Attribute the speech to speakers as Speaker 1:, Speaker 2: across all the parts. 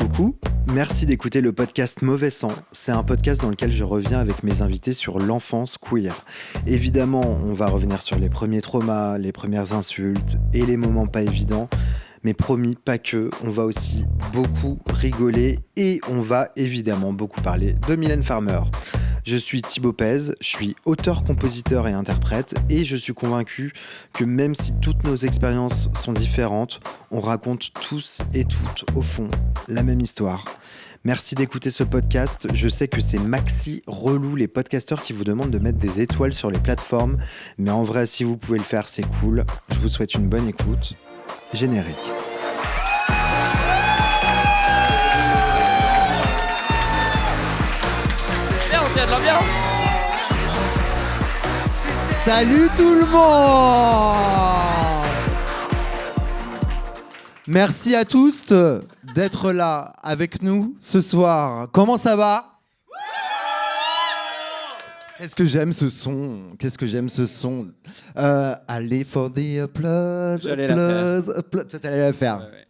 Speaker 1: Coucou, merci d'écouter le podcast Mauvais Sang. C'est un podcast dans lequel je reviens avec mes invités sur l'enfance queer. Évidemment, on va revenir sur les premiers traumas, les premières insultes et les moments pas évidents. Mais promis, pas que, on va aussi beaucoup rigoler et on va évidemment beaucoup parler de Mylène Farmer. Je suis Thibaut Pez, je suis auteur, compositeur et interprète et je suis convaincu que même si toutes nos expériences sont différentes, on raconte tous et toutes, au fond, la même histoire. Merci d'écouter ce podcast. Je sais que c'est maxi relou les podcasteurs qui vous demandent de mettre des étoiles sur les plateformes, mais en vrai, si vous pouvez le faire, c'est cool. Je vous souhaite une bonne écoute. Générique.
Speaker 2: De l'ambiance.
Speaker 1: Salut tout le monde! Merci à tous d'être là avec nous ce soir. Comment ça va? Qu'est-ce que j'aime ce son? Allez for the applause, applause. T'allais la faire.
Speaker 2: Ouais.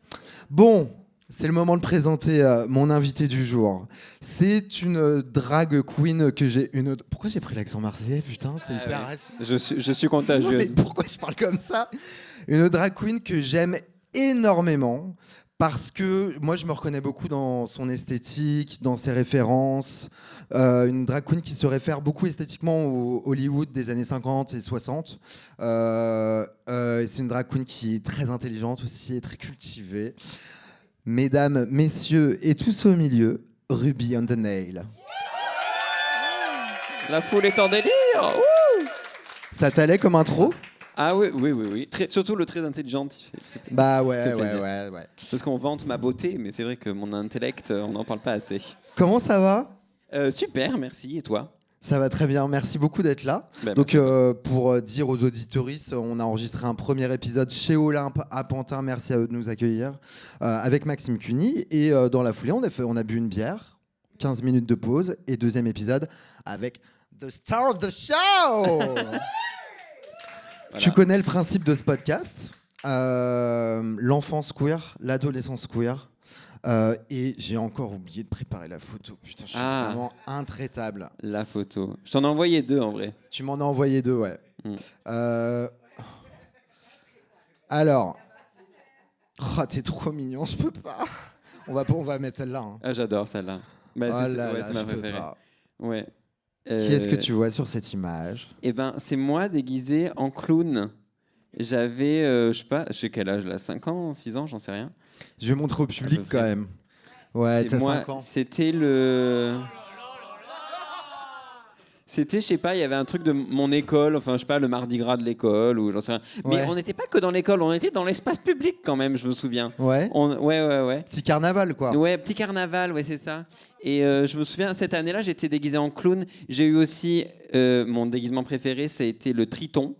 Speaker 1: Bon. C'est le moment de présenter mon invité du jour. C'est une drag queen que j'ai... Pourquoi j'ai pris l'accent marseillais? Putain, c'est hyper raciste.
Speaker 2: Je suis contagieuse.
Speaker 1: Non, mais pourquoi je parle comme ça? Une drag queen que j'aime énormément parce que moi, je me reconnais beaucoup dans son esthétique, dans ses références. Une drag queen qui se réfère beaucoup esthétiquement au Hollywood des années 50 et 60. C'est une drag queen qui est très intelligente aussi et très cultivée. Mesdames, messieurs et tous au milieu, Ruby on the Nail.
Speaker 2: La foule est en délire. Ouh.
Speaker 1: Ça t'allait comme intro?
Speaker 2: Ah oui. Surtout le très intelligent.
Speaker 1: Bah ouais.
Speaker 2: Parce qu'on vante ma beauté, mais c'est vrai que mon intellect, on n'en parle pas assez.
Speaker 1: Comment ça va?
Speaker 2: Super, merci. Et toi?
Speaker 1: Ça va très bien, merci beaucoup d'être là. Donc pour dire aux auditoristes, on a enregistré un premier épisode chez Olympe à Pantin, merci à eux de nous accueillir, avec Maxime Cuny. Et dans la foulée, on a bu une bière, 15 minutes de pause, et deuxième épisode avec The Star of the Show. Voilà. Tu connais le principe de ce podcast, l'enfance queer, l'adolescence queer. Et j'ai encore oublié de préparer la photo. Putain, je suis vraiment intraitable.
Speaker 2: La photo. Je t'en ai envoyé 2 en vrai.
Speaker 1: Tu m'en as envoyé 2, ouais. Alors, t'es trop mignon, je peux pas. On va mettre celle-là. Hein.
Speaker 2: Ah, j'adore celle-là. Bah, c'est ma préférée. Ouais.
Speaker 1: Qui est-ce que tu vois sur cette image?
Speaker 2: Eh ben, c'est moi déguisé en clown. J'avais, je sais pas, je sais quel âge là, 5 ans, 6 ans, j'en sais rien.
Speaker 1: Je vais montrer au public quand même. Ouais, t'as 5 ans.
Speaker 2: C'était je sais pas, il y avait un truc de mon école, enfin, je sais pas, le mardi gras de l'école, ou j'en sais rien. Mais on n'était pas que dans l'école, on était dans l'espace public quand même, je me souviens.
Speaker 1: Ouais.
Speaker 2: Ouais.
Speaker 1: Petit carnaval, quoi.
Speaker 2: Ouais, petit carnaval, ouais, c'est ça. Et je me souviens, cette année-là, j'étais déguisé en clown. J'ai eu aussi, mon déguisement préféré, ça a été le triton.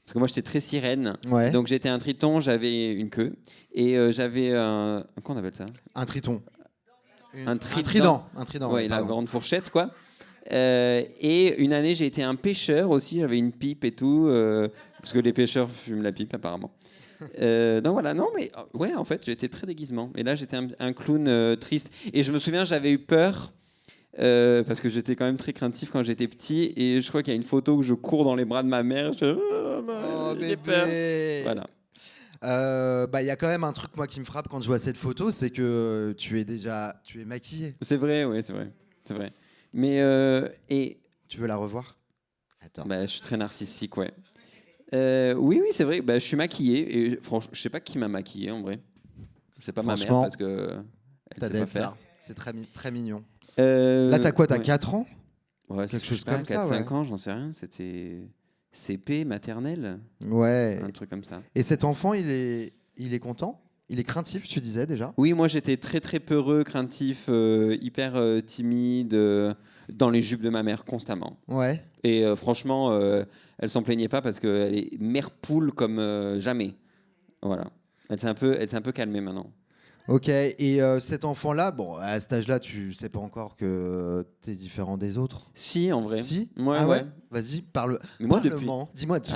Speaker 2: Parce que moi, j'étais très sirène. Ouais. Donc, j'étais un triton, j'avais une queue. Et j'avais un... Comment on appelle ça?
Speaker 1: Un triton.
Speaker 2: Un trident.
Speaker 1: Un trident.
Speaker 2: Ouais, la grande fourchette, quoi. Et une année, j'ai été un pêcheur aussi. J'avais une pipe et tout. Parce que les pêcheurs fument la pipe, apparemment. Donc voilà, non, mais ouais, en fait, j'étais très déguisement. Et là, j'étais un clown triste. Et je me souviens, j'avais eu peur. Parce que j'étais quand même très craintif quand j'étais petit et je crois qu'il y a une photo où je cours dans les bras de ma mère. J'ai peur. Voilà.
Speaker 1: Y a quand même un truc moi qui me frappe quand je vois cette photo, c'est que tu es maquillée.
Speaker 2: C'est vrai, ouais, c'est vrai. Mais et
Speaker 1: tu veux la revoir? Attends.
Speaker 2: Je suis très narcissique, ouais. Oui, c'est vrai. Je suis maquillée et franchement, je sais pas qui m'a maquillée en vrai. Je sais pas ma mère parce que
Speaker 1: elle sait pas faire. C'est très très mignon. Là, t'as quoi? T'as 4 ans?
Speaker 2: Ouais, quelque chose comme 4, ça. 4-5 ans, j'en sais rien. C'était CP, maternelle.
Speaker 1: Ouais.
Speaker 2: Un truc comme ça.
Speaker 1: Et cet enfant, il est content? Il est craintif, tu disais déjà?
Speaker 2: Oui, moi, j'étais très, très peureux, craintif, hyper timide, dans les jupes de ma mère, constamment.
Speaker 1: Ouais.
Speaker 2: Et franchement, elle s'en plaignait pas parce qu'elle est mère poule comme jamais. Voilà. Elle s'est un peu calmée maintenant.
Speaker 1: Ok, et cet enfant-là, bon, à cet âge-là, tu sais pas encore que t'es différent des autres?
Speaker 2: Si, en vrai.
Speaker 1: Si?
Speaker 2: Ouais.
Speaker 1: Vas-y, parle.
Speaker 2: Moi,
Speaker 1: dis-moi tout.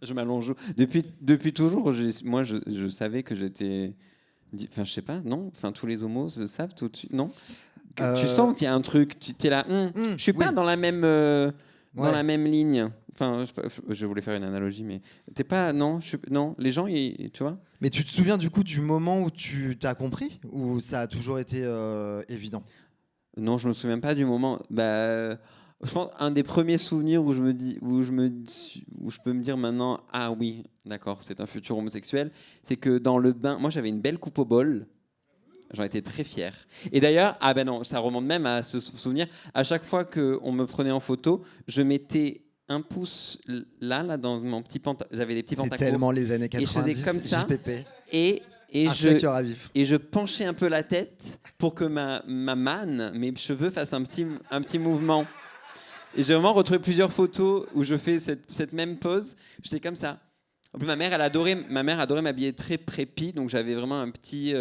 Speaker 2: Je m'allonge. Depuis toujours, moi, je savais que j'étais Enfin, je sais pas, non. Enfin, tous les homos se savent tout de suite, non. Tu sens qu'il y a un truc. Tu es là. Je suis pas dans la même dans la même ligne. Enfin, je voulais faire une analogie, mais t'es pas. Non, non. Les gens, tu vois.
Speaker 1: Mais tu te souviens du coup du moment où tu t'as compris ou ça a toujours été évident?
Speaker 2: Non, je me souviens pas du moment. Je pense un des premiers souvenirs où je peux me dire maintenant, ah oui, d'accord, c'est un futur homosexuel, c'est que dans le bain, moi j'avais une belle coupe au bol. J'en étais très fier. Et d'ailleurs, ah ben non, ça remonte même à ce souvenir. À chaque fois qu'on me prenait en photo, je mettais un pouce là dans mon petit pantalon. J'avais des petits pantalons.
Speaker 1: C'est tellement les années
Speaker 2: Et je faisais
Speaker 1: 90,
Speaker 2: comme ça.
Speaker 1: JPP.
Speaker 2: Et
Speaker 1: Et
Speaker 2: je penchais un peu la tête pour que ma manne, mes cheveux fassent un petit mouvement. Et j'ai vraiment retrouvé plusieurs photos où je fais cette même pose. J'étais comme ça. En plus, ma mère adorait m'habiller très prépi, donc j'avais vraiment un petit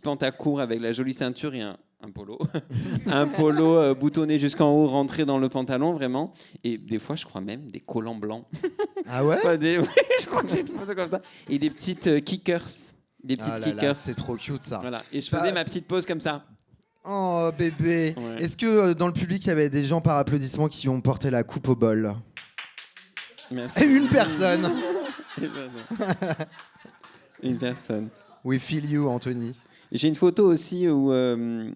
Speaker 2: pantacourt avec la jolie ceinture et un polo. Un polo boutonné jusqu'en haut, rentré dans le pantalon, vraiment. Et des fois, je crois même des collants blancs.
Speaker 1: Ah ouais?
Speaker 2: Oui, je crois que j'ai une photo comme ça. Et des petites kickers. Des petites kickers.
Speaker 1: C'est trop cute ça.
Speaker 2: Voilà. Et je faisais ma petite pose comme ça.
Speaker 1: Oh bébé.
Speaker 2: Ouais.
Speaker 1: Est-ce que dans le public, il y avait des gens par applaudissement qui ont porté la coupe au bol?
Speaker 2: Merci.
Speaker 1: Et une personne.
Speaker 2: Une personne.
Speaker 1: We feel you, Anthony.
Speaker 2: J'ai une photo aussi où, je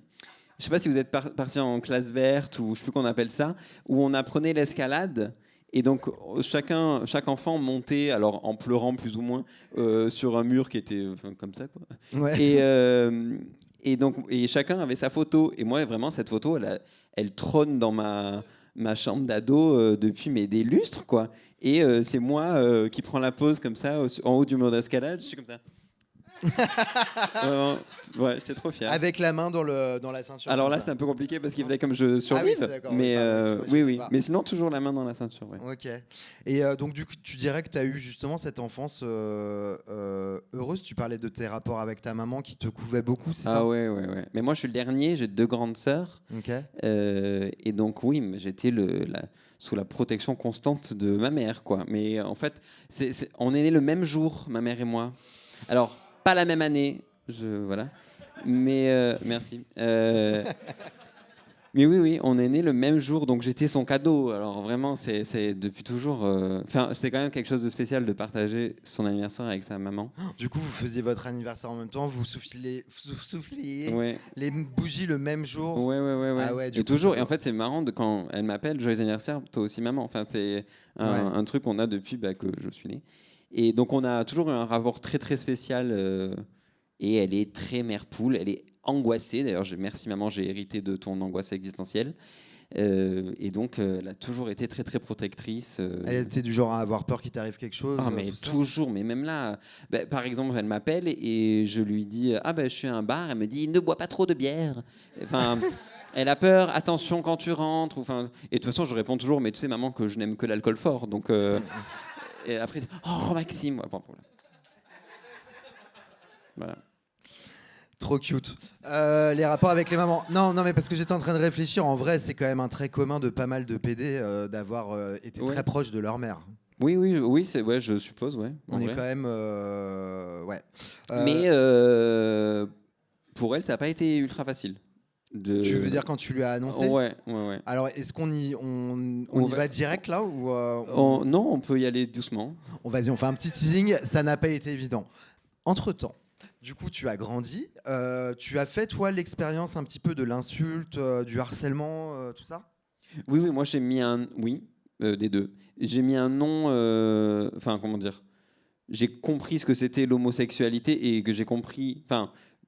Speaker 2: sais pas si vous êtes parti en classe verte ou je sais plus qu'on appelle ça, où on apprenait l'escalade. Et donc chaque enfant montait, alors en pleurant plus ou moins, sur un mur qui était comme ça, quoi.
Speaker 1: Ouais.
Speaker 2: Et chacun avait sa photo. Et moi, vraiment, cette photo, elle trône dans ma chambre d'ado depuis des lustres, quoi. Et c'est moi qui prends la pose comme ça en haut du mur d'escalade. Je suis comme ça. Vraiment, ouais, j'étais trop fier.
Speaker 1: Avec la main dans la ceinture.
Speaker 2: Alors là, c'est un peu compliqué parce qu'il fallait comme je survive.
Speaker 1: D'accord,
Speaker 2: mais oui.
Speaker 1: Pas.
Speaker 2: Mais sinon, toujours la main dans la ceinture. Ouais.
Speaker 1: Ok. Et donc, du coup, tu dirais que tu as eu justement cette enfance heureuse. Tu parlais de tes rapports avec ta maman qui te couvaient beaucoup, c'est ça?
Speaker 2: Ah ouais. Mais moi, je suis le dernier. J'ai 2 grandes sœurs.
Speaker 1: Ok.
Speaker 2: Et donc, oui, j'étais sous la protection constante de ma mère, quoi. Mais en fait, on est nés le même jour, ma mère et moi. Alors, pas la même année, voilà. Mais merci. Mais oui, on est nés le même jour, donc j'étais son cadeau. Alors vraiment, c'est depuis toujours. Enfin, c'est quand même quelque chose de spécial de partager son anniversaire avec sa maman.
Speaker 1: Du coup, vous faisiez votre anniversaire en même temps, vous souffliez
Speaker 2: Ouais.
Speaker 1: les bougies le même jour.
Speaker 2: Ouais.
Speaker 1: Ah ouais,
Speaker 2: Et toujours. Et en fait, c'est marrant quand elle m'appelle joyeux anniversaire, toi aussi maman. Enfin, c'est un truc qu'on a depuis que je suis né. Et donc, on a toujours eu un rapport très très spécial. Et elle est très mère poule. Elle est angoissée. D'ailleurs, merci maman, j'ai hérité de ton angoisse existentielle. Et donc, elle a toujours été très très protectrice.
Speaker 1: Elle était du genre à avoir peur qu'il t'arrive quelque chose.
Speaker 2: Ah, mais toujours, mais même là, par exemple, elle m'appelle et je lui dis je suis à un bar. Elle me dit ne bois pas trop de bière. Enfin. Elle a peur, attention quand tu rentres. Et de toute façon, je réponds toujours, mais tu sais, maman, que je n'aime que l'alcool fort. Donc, et après, oh Maxime. Voilà.
Speaker 1: Trop cute. Les rapports avec les mamans. Non, mais parce que j'étais en train de réfléchir. En vrai, c'est quand même un trait commun de pas mal de PD d'avoir été très proche de leur mère.
Speaker 2: Oui, je suppose, ouais.
Speaker 1: On est quand même, ouais.
Speaker 2: Mais pour elle, ça n'a pas été ultra facile.
Speaker 1: Tu veux dire quand tu lui as annoncé?
Speaker 2: Ouais.
Speaker 1: Alors, est-ce qu'on y va direct là ou
Speaker 2: Non, on peut y aller doucement.
Speaker 1: Vas-y, on fait un petit teasing. Ça n'a pas été évident. Entre-temps, du coup, tu as grandi. Tu as fait, toi, l'expérience un petit peu de l'insulte, du harcèlement, tout ça?
Speaker 2: Oui, moi, j'ai mis des deux. J'ai mis un nom... comment dire? J'ai compris ce que c'était l'homosexualité et que j'ai compris...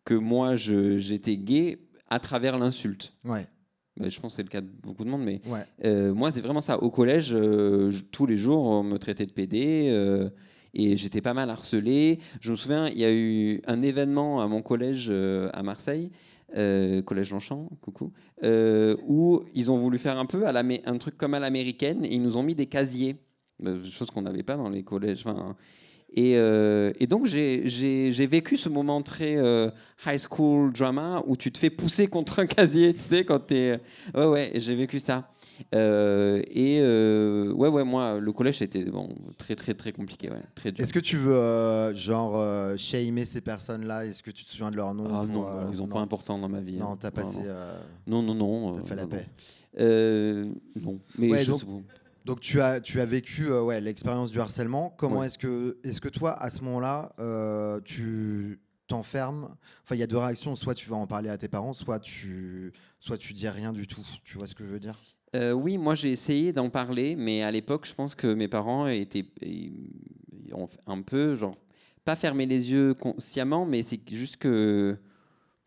Speaker 2: que moi, j'étais gay à travers l'insulte.
Speaker 1: Ouais.
Speaker 2: Je pense que c'est le cas de beaucoup de monde, mais
Speaker 1: ouais.
Speaker 2: Moi, c'est vraiment ça. Au collège, tous les jours, on me traitait de pédé et j'étais pas mal harcelé. Je me souviens, il y a eu un événement à mon collège à Marseille, collège Longchamp, coucou, où ils ont voulu faire un peu un truc comme à l'américaine et ils nous ont mis des casiers, chose qu'on n'avait pas dans les collèges. Et donc, j'ai vécu ce moment très high school drama où tu te fais pousser contre un casier, tu sais, quand t'es... Ouais, j'ai vécu ça. Ouais, moi, le collège, c'était très, très, très compliqué, ouais, très dur.
Speaker 1: Est-ce que tu veux, shamer ces personnes-là? Est-ce que tu te souviens de leur nom?
Speaker 2: Non, ils ont pas important dans ma vie.
Speaker 1: Non, t'as passé...
Speaker 2: Non.
Speaker 1: T'as fait la paix.
Speaker 2: Non, mais
Speaker 1: ouais, donc tu as vécu l'expérience du harcèlement. Comment est-ce que toi, à ce moment-là, tu t'enfermes? Enfin, il y a deux réactions. Soit tu vas en parler à tes parents, soit tu dis rien du tout. Tu vois ce que je veux dire?
Speaker 2: Oui, moi j'ai essayé d'en parler, mais à l'époque, je pense que mes parents ont un peu, genre, pas fermé les yeux consciemment, mais c'est juste que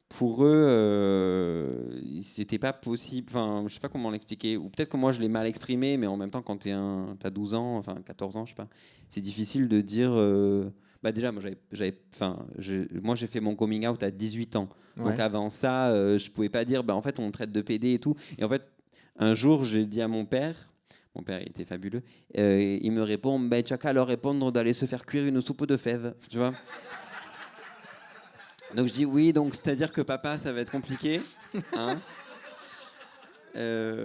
Speaker 2: pour eux, c'était pas possible. Enfin, je sais pas comment l'expliquer. Ou peut-être que moi je l'ai mal exprimé, mais en même temps, quand t'as 12 ans, enfin 14 ans, je sais pas, c'est difficile de dire. Bah déjà, moi j'ai fait mon coming out à 18 ans. Donc avant ça, je pouvais pas dire, bah en fait on me traite de PD et tout. Et en fait, un jour, j'ai dit à mon père il était fabuleux, il me répond, bah tu as qu'à leur répondre d'aller se faire cuire une soupe de fèves, tu vois. Donc je dis oui, donc c'est-à-dire que papa, ça va être compliqué, hein.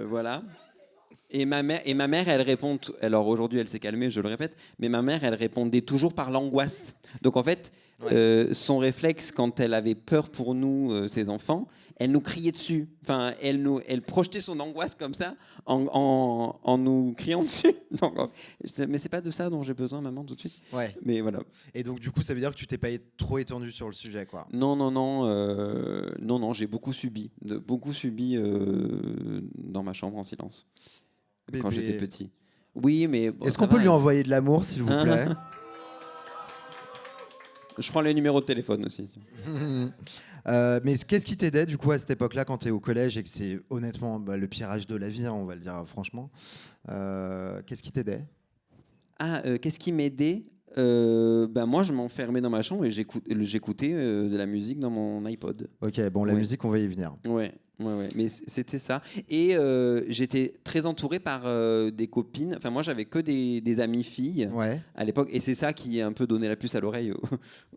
Speaker 2: Voilà. Et ma mère, elle répond. Alors aujourd'hui, elle s'est calmée, je le répète. Mais ma mère, elle répondait toujours par l'angoisse. Donc en fait, son réflexe, quand elle avait peur pour nous, ses enfants, elle nous criait dessus. Enfin, elle projetait son angoisse comme ça, en nous criant dessus. Donc, mais c'est pas de ça dont j'ai besoin, maman, tout de suite.
Speaker 1: Ouais.
Speaker 2: Mais voilà.
Speaker 1: Et donc du coup, ça veut dire que tu t'es pas trop étendu sur le sujet, quoi.
Speaker 2: Non, j'ai beaucoup subi dans ma chambre en silence. Quand j'étais petit. Oui, mais... Bon,
Speaker 1: est-ce qu'on peut lui envoyer de l'amour, s'il vous plaît?
Speaker 2: Je prends les numéros de téléphone aussi.
Speaker 1: Mais qu'est-ce qui t'aidait, du coup, à cette époque-là, quand tu es au collège et que c'est honnêtement le pire âge de la vie, hein, on va le dire franchement. Qu'est-ce qui t'aidait?
Speaker 2: Qu'est-ce qui m'aidait? Moi, je m'enfermais dans ma chambre et j'écoutais de la musique dans mon iPod.
Speaker 1: Ok, bon, la musique, on va y venir.
Speaker 2: Ouais, mais c'était ça. Et j'étais très entouré par des copines. Enfin, moi, j'avais que des amies filles à l'époque. Et c'est ça qui a un peu donné la puce à l'oreille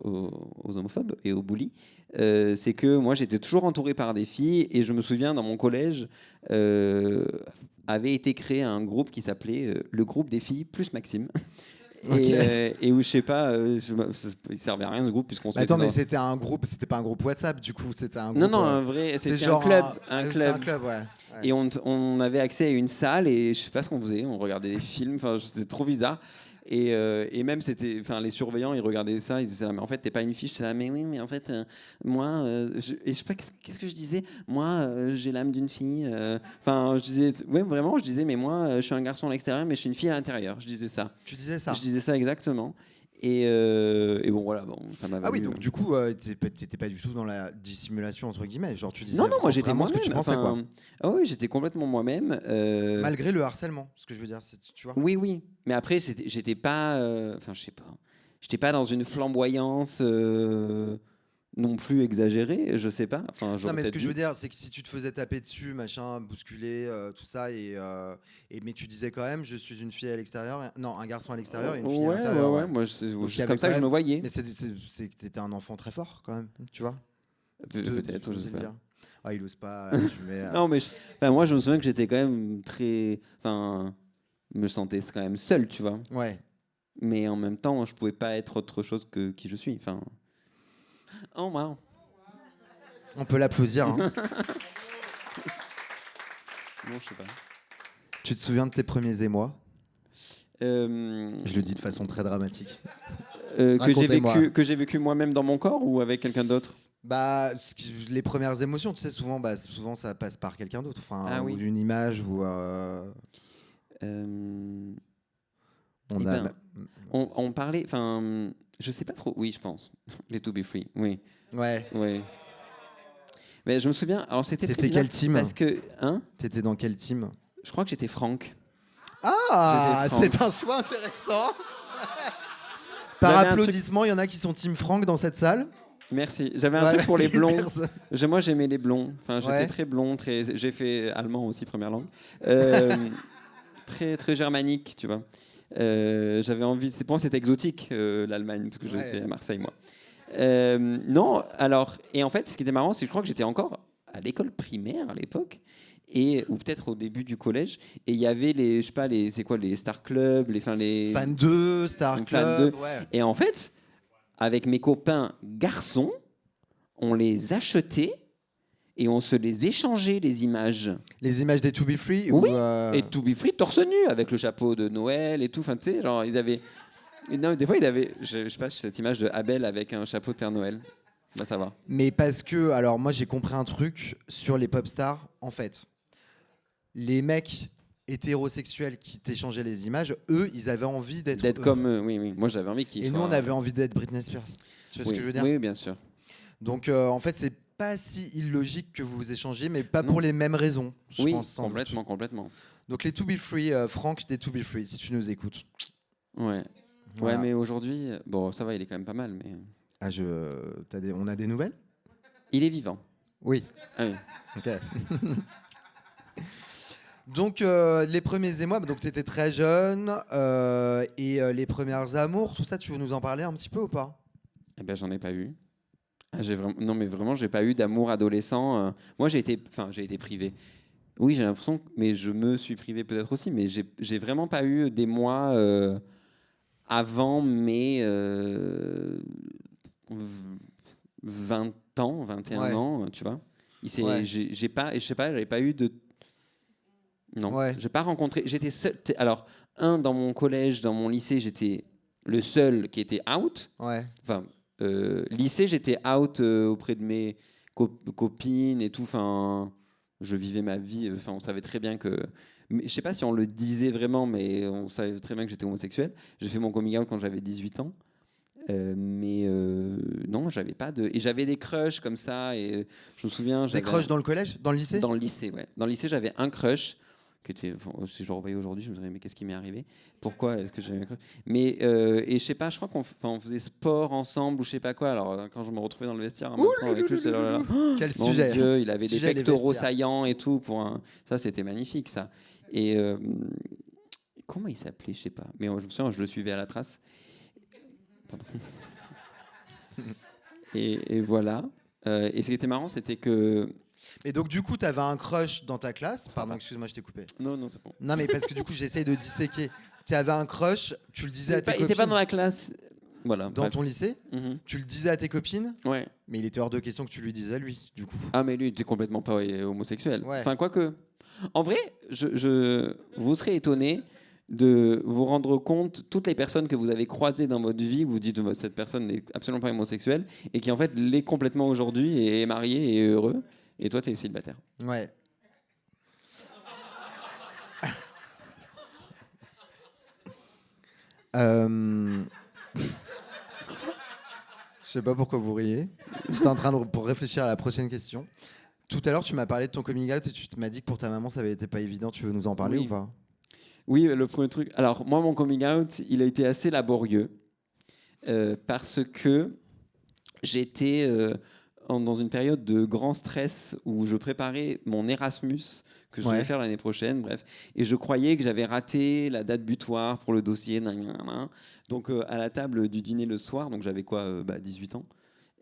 Speaker 2: aux homophobes et aux bullies. C'est que moi, j'étais toujours entouré par des filles. Et je me souviens, dans mon collège, avait été créé un groupe qui s'appelait le groupe des filles plus Maxime. Et où je sais pas, il servait à rien ce groupe puisqu'on se
Speaker 1: Attends, mais c'était un groupe, c'était pas un groupe WhatsApp du coup, c'était un groupe.
Speaker 2: Non, un vrai, c'était
Speaker 1: genre
Speaker 2: un club.
Speaker 1: Un club, ouais.
Speaker 2: Et on avait accès à une salle et je sais pas ce qu'on faisait, on regardait des films, enfin c'était trop bizarre. Et même c'était, enfin les surveillants ils regardaient ça, ils disaient là, mais en fait t'es pas une fille. Je disais là, mais oui, mais en fait moi, je sais pas qu'est-ce que je disais. Moi j'ai l'âme d'une fille. Enfin je disais, ouais vraiment, je disais mais moi je suis un garçon à l'extérieur mais je suis une fille à l'intérieur. Je disais ça.
Speaker 1: Tu disais ça.
Speaker 2: Je disais ça exactement. Et bon voilà, ça m'a valu.
Speaker 1: Ah oui, donc du coup, t'étais pas du tout dans la dissimulation entre guillemets, genre tu disais.
Speaker 2: Non, moi j'étais
Speaker 1: moi-même.
Speaker 2: Ce que
Speaker 1: tu pensais, quoi.
Speaker 2: Ah oui, j'étais complètement moi-même.
Speaker 1: Malgré le harcèlement, ce que je veux dire, tu vois.
Speaker 2: Oui, mais après j'étais pas, enfin je sais pas, j'étais pas dans une flamboyance non plus exagérée, je sais pas. Enfin,
Speaker 1: non, mais ce que je veux dire, c'est que si tu te faisais taper dessus, machin, bousculer, tout ça, mais tu disais quand même, je suis une fille à l'extérieur, non, un garçon à l'extérieur et une fille à l'intérieur.
Speaker 2: Ouais, moi c'est comme ça que je me voyais.
Speaker 1: Mais c'est que t'étais un enfant très fort quand même, tu vois.
Speaker 2: Peut-être, je sais pas.
Speaker 1: Ah, il ose pas assumer.
Speaker 2: Non, mais moi je me souviens que j'étais quand même très, enfin, me sentais quand même seul, tu vois.
Speaker 1: Ouais.
Speaker 2: Mais en même temps, je pouvais pas être autre chose que qui je suis. Enfin. Oh wow.
Speaker 1: On peut l'applaudir. Hein.
Speaker 2: Non, je sais pas.
Speaker 1: Tu te souviens de tes premiers émois?
Speaker 2: Je
Speaker 1: le dis de façon très dramatique.
Speaker 2: Que j'ai vécu moi-même dans mon corps ou avec quelqu'un d'autre?
Speaker 1: Bah, les premières émotions, tu sais, souvent ça passe par quelqu'un d'autre, enfin, ou d'une image ou.
Speaker 2: On parlait, enfin, je sais pas trop. Oui, je pense. Les To Be Free, oui.
Speaker 1: Ouais.
Speaker 2: Mais je me souviens. Alors c'était.
Speaker 1: T'étais quel team?
Speaker 2: Parce que,
Speaker 1: T'étais dans quel team?
Speaker 2: Je crois que j'étais Franck.
Speaker 1: Ah, c'est un choix intéressant. Par applaudissement, il y en a qui sont team Franck dans cette salle.
Speaker 2: Merci. J'avais un truc pour les blonds. Moi, j'aimais les blonds. Enfin, j'étais très blond, j'ai fait allemand aussi première langue. Très très germanique, tu vois. J'avais envie. Pour moi, c'était exotique l'Allemagne parce que
Speaker 1: Ouais.
Speaker 2: j'étais à Marseille, moi. Non, alors, et en fait, ce qui était marrant, c'est que je crois que j'étais encore à l'école primaire à l'époque, ou peut-être au début du collège, et il y avait les, je sais pas, c'est quoi, les Star Club, les
Speaker 1: Fan 2, Star
Speaker 2: Fan
Speaker 1: Club,
Speaker 2: 2.
Speaker 1: ouais.
Speaker 2: Et en fait, avec mes copains garçons, on les achetait et on se les échangeait, les images.
Speaker 1: Les images des To Be Free
Speaker 2: Oui,
Speaker 1: ou,
Speaker 2: et To Be Free torse nu, avec le chapeau de Noël et tout. Enfin, tu sais, genre, ils avaient. Non, des fois, ils avaient, je sais pas, cette image de Abel avec un chapeau de Père Noël. Bah, ça va.
Speaker 1: Mais parce que, alors moi j'ai compris un truc sur les pop stars. En fait, les mecs hétérosexuels qui t'échangeaient les images, eux, ils avaient envie d'être
Speaker 2: D'être
Speaker 1: eux.
Speaker 2: comme. Oui, oui. Moi, j'avais envie qu'ils
Speaker 1: Et
Speaker 2: soient.
Speaker 1: nous, on avait envie d'être Britney Spears. Tu vois ce
Speaker 2: Oui,
Speaker 1: que je veux dire?
Speaker 2: oui, bien sûr.
Speaker 1: Donc en fait, c'est pas si illogique que vous vous échangez, mais pas
Speaker 2: Non.
Speaker 1: pour les mêmes raisons, je
Speaker 2: Oui,
Speaker 1: pense. Sans doute.
Speaker 2: complètement, complètement.
Speaker 1: Donc les To Be Free, Franck des To Be Free, si tu nous écoutes.
Speaker 2: Ouais.
Speaker 1: Voilà.
Speaker 2: Ouais, mais aujourd'hui, bon, ça va, il est quand même pas mal, mais.
Speaker 1: Ah, on a des nouvelles?
Speaker 2: Il est vivant.
Speaker 1: Oui.
Speaker 2: Ah oui.
Speaker 1: Ok. Donc les premiers émois, donc tu étais très jeune, et les premières amours, tout ça, tu veux nous en parler un petit peu ou pas?
Speaker 2: Eh ben, j'en ai pas eu. Ah, non, mais vraiment, j'ai pas eu d'amour adolescent. Moi, j'ai été privé. Oui, j'ai l'impression, mais je me suis privé peut-être aussi, mais j'ai vraiment pas eu des mois avant mes 20 ans, 21
Speaker 1: Ouais.
Speaker 2: ans, tu vois.
Speaker 1: Ouais.
Speaker 2: J'ai pas, je sais pas, j'avais pas eu de. Non,
Speaker 1: Ouais.
Speaker 2: j'ai pas rencontré. J'étais seul. Alors, dans mon collège, dans mon lycée, j'étais le seul qui était out.
Speaker 1: Ouais.
Speaker 2: Enfin, lycée, j'étais out auprès de mes copines et tout. Enfin, je vivais ma vie. Enfin, on savait très bien que. Je sais pas si on le disait vraiment, mais on savait très bien que j'étais homosexuel. J'ai fait mon coming out quand j'avais 18 ans. Mais non, j'avais pas de. Et j'avais des crushs comme ça. Et je me souviens.
Speaker 1: Des crushs dans le collège, dans le lycée?
Speaker 2: Dans le lycée, ouais. Dans le lycée, j'avais un crush qui était. Enfin, si je le revoyais aujourd'hui, je me dirais, mais qu'est-ce qui m'est arrivé? Pourquoi est-ce que j'avais un crush? Mais et je sais pas, je crois on faisait sport ensemble ou je sais pas quoi. Alors quand je me retrouvais dans le vestiaire en même temps avec lui, j'étais là, là, là.
Speaker 1: Quel
Speaker 2: Mon
Speaker 1: sujet.
Speaker 2: Dieu, il avait
Speaker 1: Sujet,
Speaker 2: des
Speaker 1: les
Speaker 2: pectoraux
Speaker 1: vestiaires.
Speaker 2: saillants et tout ça, c'était magnifique ça. Et comment il s'appelait, je sais pas. Mais je me souviens, je le suivais à la trace. Pardon. Et voilà. Et ce qui était marrant, c'était que.
Speaker 1: Et donc du coup, tu avais un crush dans ta classe. Pardon, excuse-moi, je t'ai coupé.
Speaker 2: Non, non, c'est bon.
Speaker 1: Non, mais parce que du coup, j'essaye de disséquer. Tu avais un crush, tu le disais à tes
Speaker 2: Il
Speaker 1: copines.
Speaker 2: était pas dans la classe. Voilà.
Speaker 1: Dans
Speaker 2: bref.
Speaker 1: ton lycée, tu le disais à tes copines,
Speaker 2: Ouais.
Speaker 1: mais il était hors de question que tu lui dises à lui, du coup.
Speaker 2: Ah, mais lui, il était complètement pas homosexuel.
Speaker 1: Ouais.
Speaker 2: Enfin, quoique. En vrai, vous serez étonné de vous rendre compte, toutes les personnes que vous avez croisées dans votre vie, vous dites cette personne n'est absolument pas homosexuelle, et qui en fait l'est complètement aujourd'hui et est marié et est heureux, et toi, tu es célibataire.
Speaker 1: Ouais. Je sais pas pourquoi vous riez. J'étais en train pour réfléchir à la prochaine question. Tout à l'heure, tu m'as parlé de ton coming out et tu m'as dit que pour ta maman, ça avait été pas évident. Tu veux nous en parler
Speaker 2: Oui.
Speaker 1: ou pas?
Speaker 2: Oui, le premier truc. Alors, moi, mon coming out, il a été assez laborieux parce que j'étais dans une période de grand stress où je préparais mon Erasmus que je devais faire l'année prochaine, bref. Et je croyais que j'avais raté la date butoir pour le dossier. Donc, à la table du dîner le soir, donc j'avais quoi, 18 ans,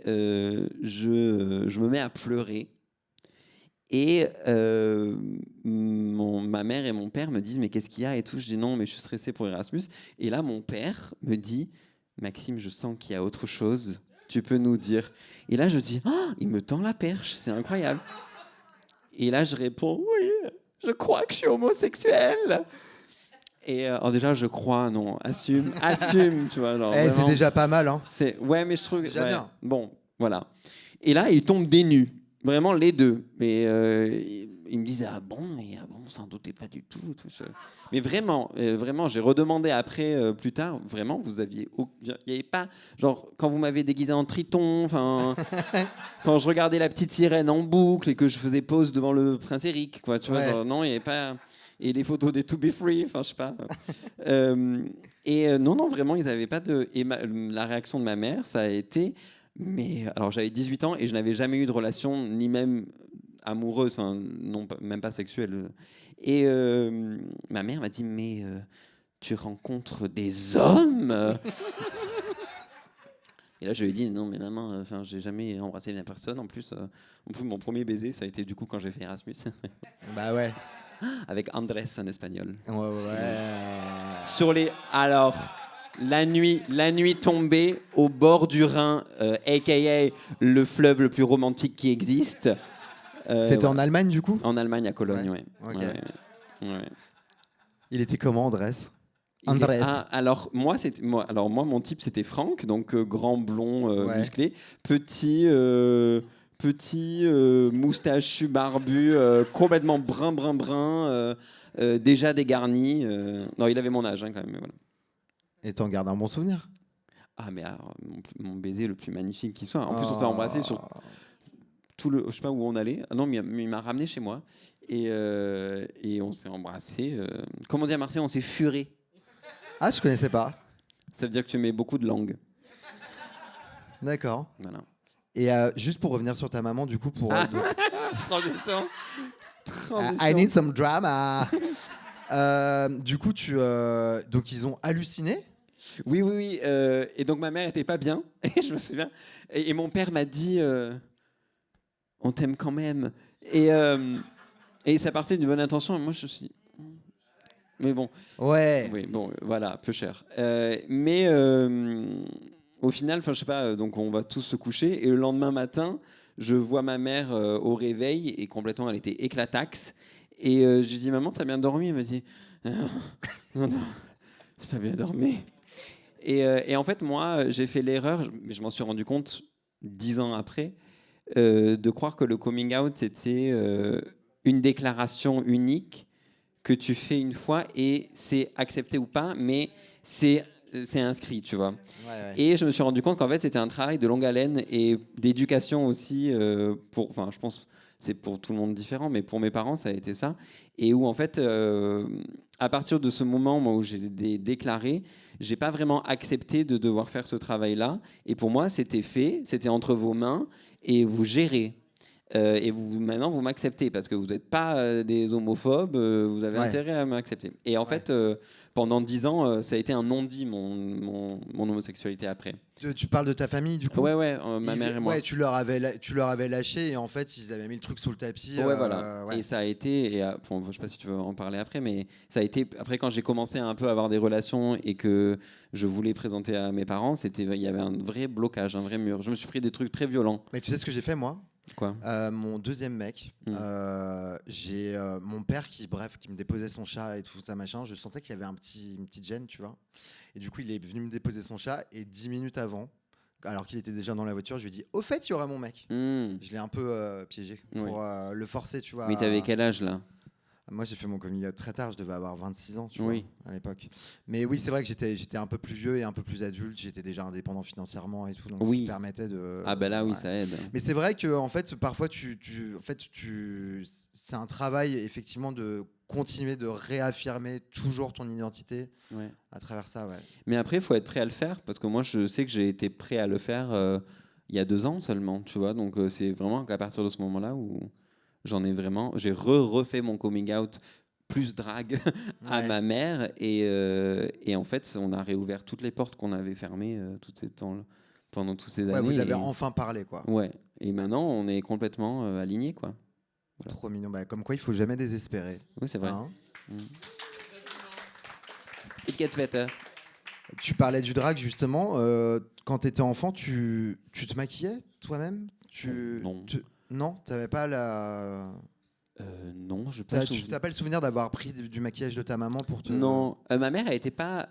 Speaker 2: je me mets à pleurer. Et ma mère et mon père me disent mais qu'est-ce qu'il y a et tout. Je dis non mais je suis stressé pour Erasmus. Et là mon père me dit Maxime, je sens qu'il y a autre chose. Tu peux nous dire. Et là je dis oh, il me tend la perche, c'est incroyable. Et là je réponds oui, je crois que je suis homosexuel. Et alors déjà je crois non, assume, tu vois. Genre,
Speaker 1: c'est déjà pas mal, hein.
Speaker 2: Ouais mais je trouve
Speaker 1: déjà bien.
Speaker 2: Bon voilà. Et là il tombe des nues. Vraiment les deux. Mais ils me disaient ah bon, sans doute pas du tout. Mais vraiment, j'ai redemandé après, plus tard, vraiment, il n'y avait pas, genre, quand vous m'avez déguisé en triton, enfin, quand je regardais la petite sirène en boucle et que je faisais pause devant le prince Eric, quoi, tu vois, genre, non, il n'y avait pas, et les photos des To Be Free, enfin, je sais pas. Non, vraiment, ils n'avaient pas de, et la réaction de ma mère, ça a été, mais alors j'avais 18 ans et je n'avais jamais eu de relation, ni même amoureuse, enfin non, même pas sexuelle. Et ma mère m'a dit mais tu rencontres des hommes. Et là, je lui ai dit, non, mais maman, j'ai jamais embrassé une personne. En plus, mon premier baiser, ça a été du coup quand j'ai fait Erasmus.
Speaker 1: Bah ouais.
Speaker 2: Avec Andrés, un espagnol.
Speaker 1: Ouais.
Speaker 2: Alors, la nuit tombée au bord du Rhin, a.k.a. le fleuve le plus romantique qui existe.
Speaker 1: C'était en Allemagne, du coup?
Speaker 2: En Allemagne, à Cologne, ouais.
Speaker 1: Ok.
Speaker 2: Ouais.
Speaker 1: Il était comment, Andrés?
Speaker 2: Alors moi, mon type, c'était Franck, donc grand, blond, musclé, petit, moustachu, barbu, complètement brun, déjà dégarni. Non, il avait mon âge, hein, quand même. Mais voilà.
Speaker 1: Et t'en gardes un bon souvenir?
Speaker 2: Ah, mais alors, mon baiser le plus magnifique qui soit. En plus, on s'est embrassé sur tout le... Je sais pas où on allait. Ah non, mais il m'a ramené chez moi. Et on s'est embrassé. Comment dire à Marseille, on s'est furé.
Speaker 1: Ah, je connaissais pas.
Speaker 2: Ça veut dire que tu mets beaucoup de langue.
Speaker 1: D'accord.
Speaker 2: Voilà.
Speaker 1: Et juste pour revenir sur ta maman, du coup, pour...
Speaker 2: Transition.
Speaker 1: I need some drama. Du coup, donc ils ont halluciné?
Speaker 2: Oui. Et donc ma mère était pas bien. Et je me souviens. Et mon père m'a dit, on t'aime quand même. Et ça partait d'une bonne intention. Et moi, je suis... Mais bon.
Speaker 1: Ouais.
Speaker 2: Oui, bon, voilà, peu cher. Mais au final, je sais pas, donc on va tous se coucher. Et le lendemain matin, je vois ma mère au réveil et complètement, elle était éclataxe. Et je lui dis, maman, t'as bien dormi? Elle me dit, non, j'ai pas bien dormi. Et en fait, moi, j'ai fait l'erreur, mais je m'en suis rendu compte 10 ans après, de croire que le coming out, c'était une déclaration unique que tu fais une fois et c'est accepté ou pas, mais c'est inscrit, tu vois.
Speaker 1: Ouais.
Speaker 2: Et je me suis rendu compte qu'en fait, c'était un travail de longue haleine et d'éducation aussi. Je pense c'est pour tout le monde différent, mais pour mes parents, ça a été ça. Et où, en fait, à partir de ce moment moi, où j'ai déclaré, j'ai pas vraiment accepté de devoir faire ce travail-là. Et pour moi, c'était fait, c'était entre vos mains et vous gérez. Et maintenant, vous m'acceptez parce que vous n'êtes pas des homophobes, vous avez intérêt à m'accepter. Et en fait, pendant 10 ans, ça a été un non-dit, mon homosexualité après.
Speaker 1: Tu parles de ta famille, du coup?
Speaker 2: Ouais, ma mère et moi.
Speaker 1: Ouais, tu leur avais lâché et en fait, ils avaient mis le truc sous le tapis.
Speaker 2: Voilà. Ouais. Et ça a été, je sais pas si tu veux en parler après, mais ça a été, après quand j'ai commencé à un peu avoir des relations et que je voulais présenter à mes parents, il y avait un vrai blocage, un vrai mur. Je me suis pris des trucs très violents.
Speaker 1: Mais tu sais ce que j'ai fait, moi?
Speaker 2: Quoi?
Speaker 1: Mon deuxième mec, j'ai mon père qui me déposait son chat et tout ça machin. Je sentais qu'il y avait une petite gêne, tu vois. Et du coup, il est venu me déposer son chat et 10 minutes avant, alors qu'il était déjà dans la voiture, je lui ai dit au fait, il y aura mon mec. Je l'ai un peu piégé pour le forcer, tu vois.
Speaker 2: Mais t'avais quel âge là?
Speaker 1: Moi, j'ai fait mon coming out très tard, je devais avoir 26 ans, tu vois, à l'époque. Mais oui, c'est vrai que j'étais un peu plus vieux et un peu plus adulte, j'étais déjà indépendant financièrement et tout, donc ça me permettait de...
Speaker 2: Ah bah là, oui, ça aide.
Speaker 1: Mais c'est vrai que en fait, parfois, c'est un travail, effectivement, de continuer de réaffirmer toujours ton identité à travers ça,
Speaker 2: Mais après, il faut être prêt à le faire, parce que moi, je sais que j'ai été prêt à le faire il y a 2 ans seulement, tu vois, donc c'est vraiment qu'à partir de ce moment-là où... j'ai refait mon coming out plus drague à ma mère et en fait on a réouvert toutes les portes qu'on avait fermées pendant tous ces années.
Speaker 1: Vous avez enfin parlé, quoi.
Speaker 2: Ouais, et maintenant on est complètement alignés, quoi.
Speaker 1: Voilà. Trop mignon, comme quoi il faut jamais désespérer.
Speaker 2: Oui, c'est vrai. It gets better.
Speaker 1: Tu parlais du drag justement, quand tu étais enfant, tu te maquillais toi-même?
Speaker 2: Non.
Speaker 1: Non, t'avais pas la...
Speaker 2: Non, je
Speaker 1: pense. Tu n'as pas le souvenir d'avoir pris du maquillage de ta maman pour te...
Speaker 2: Non, ma mère, elle était pas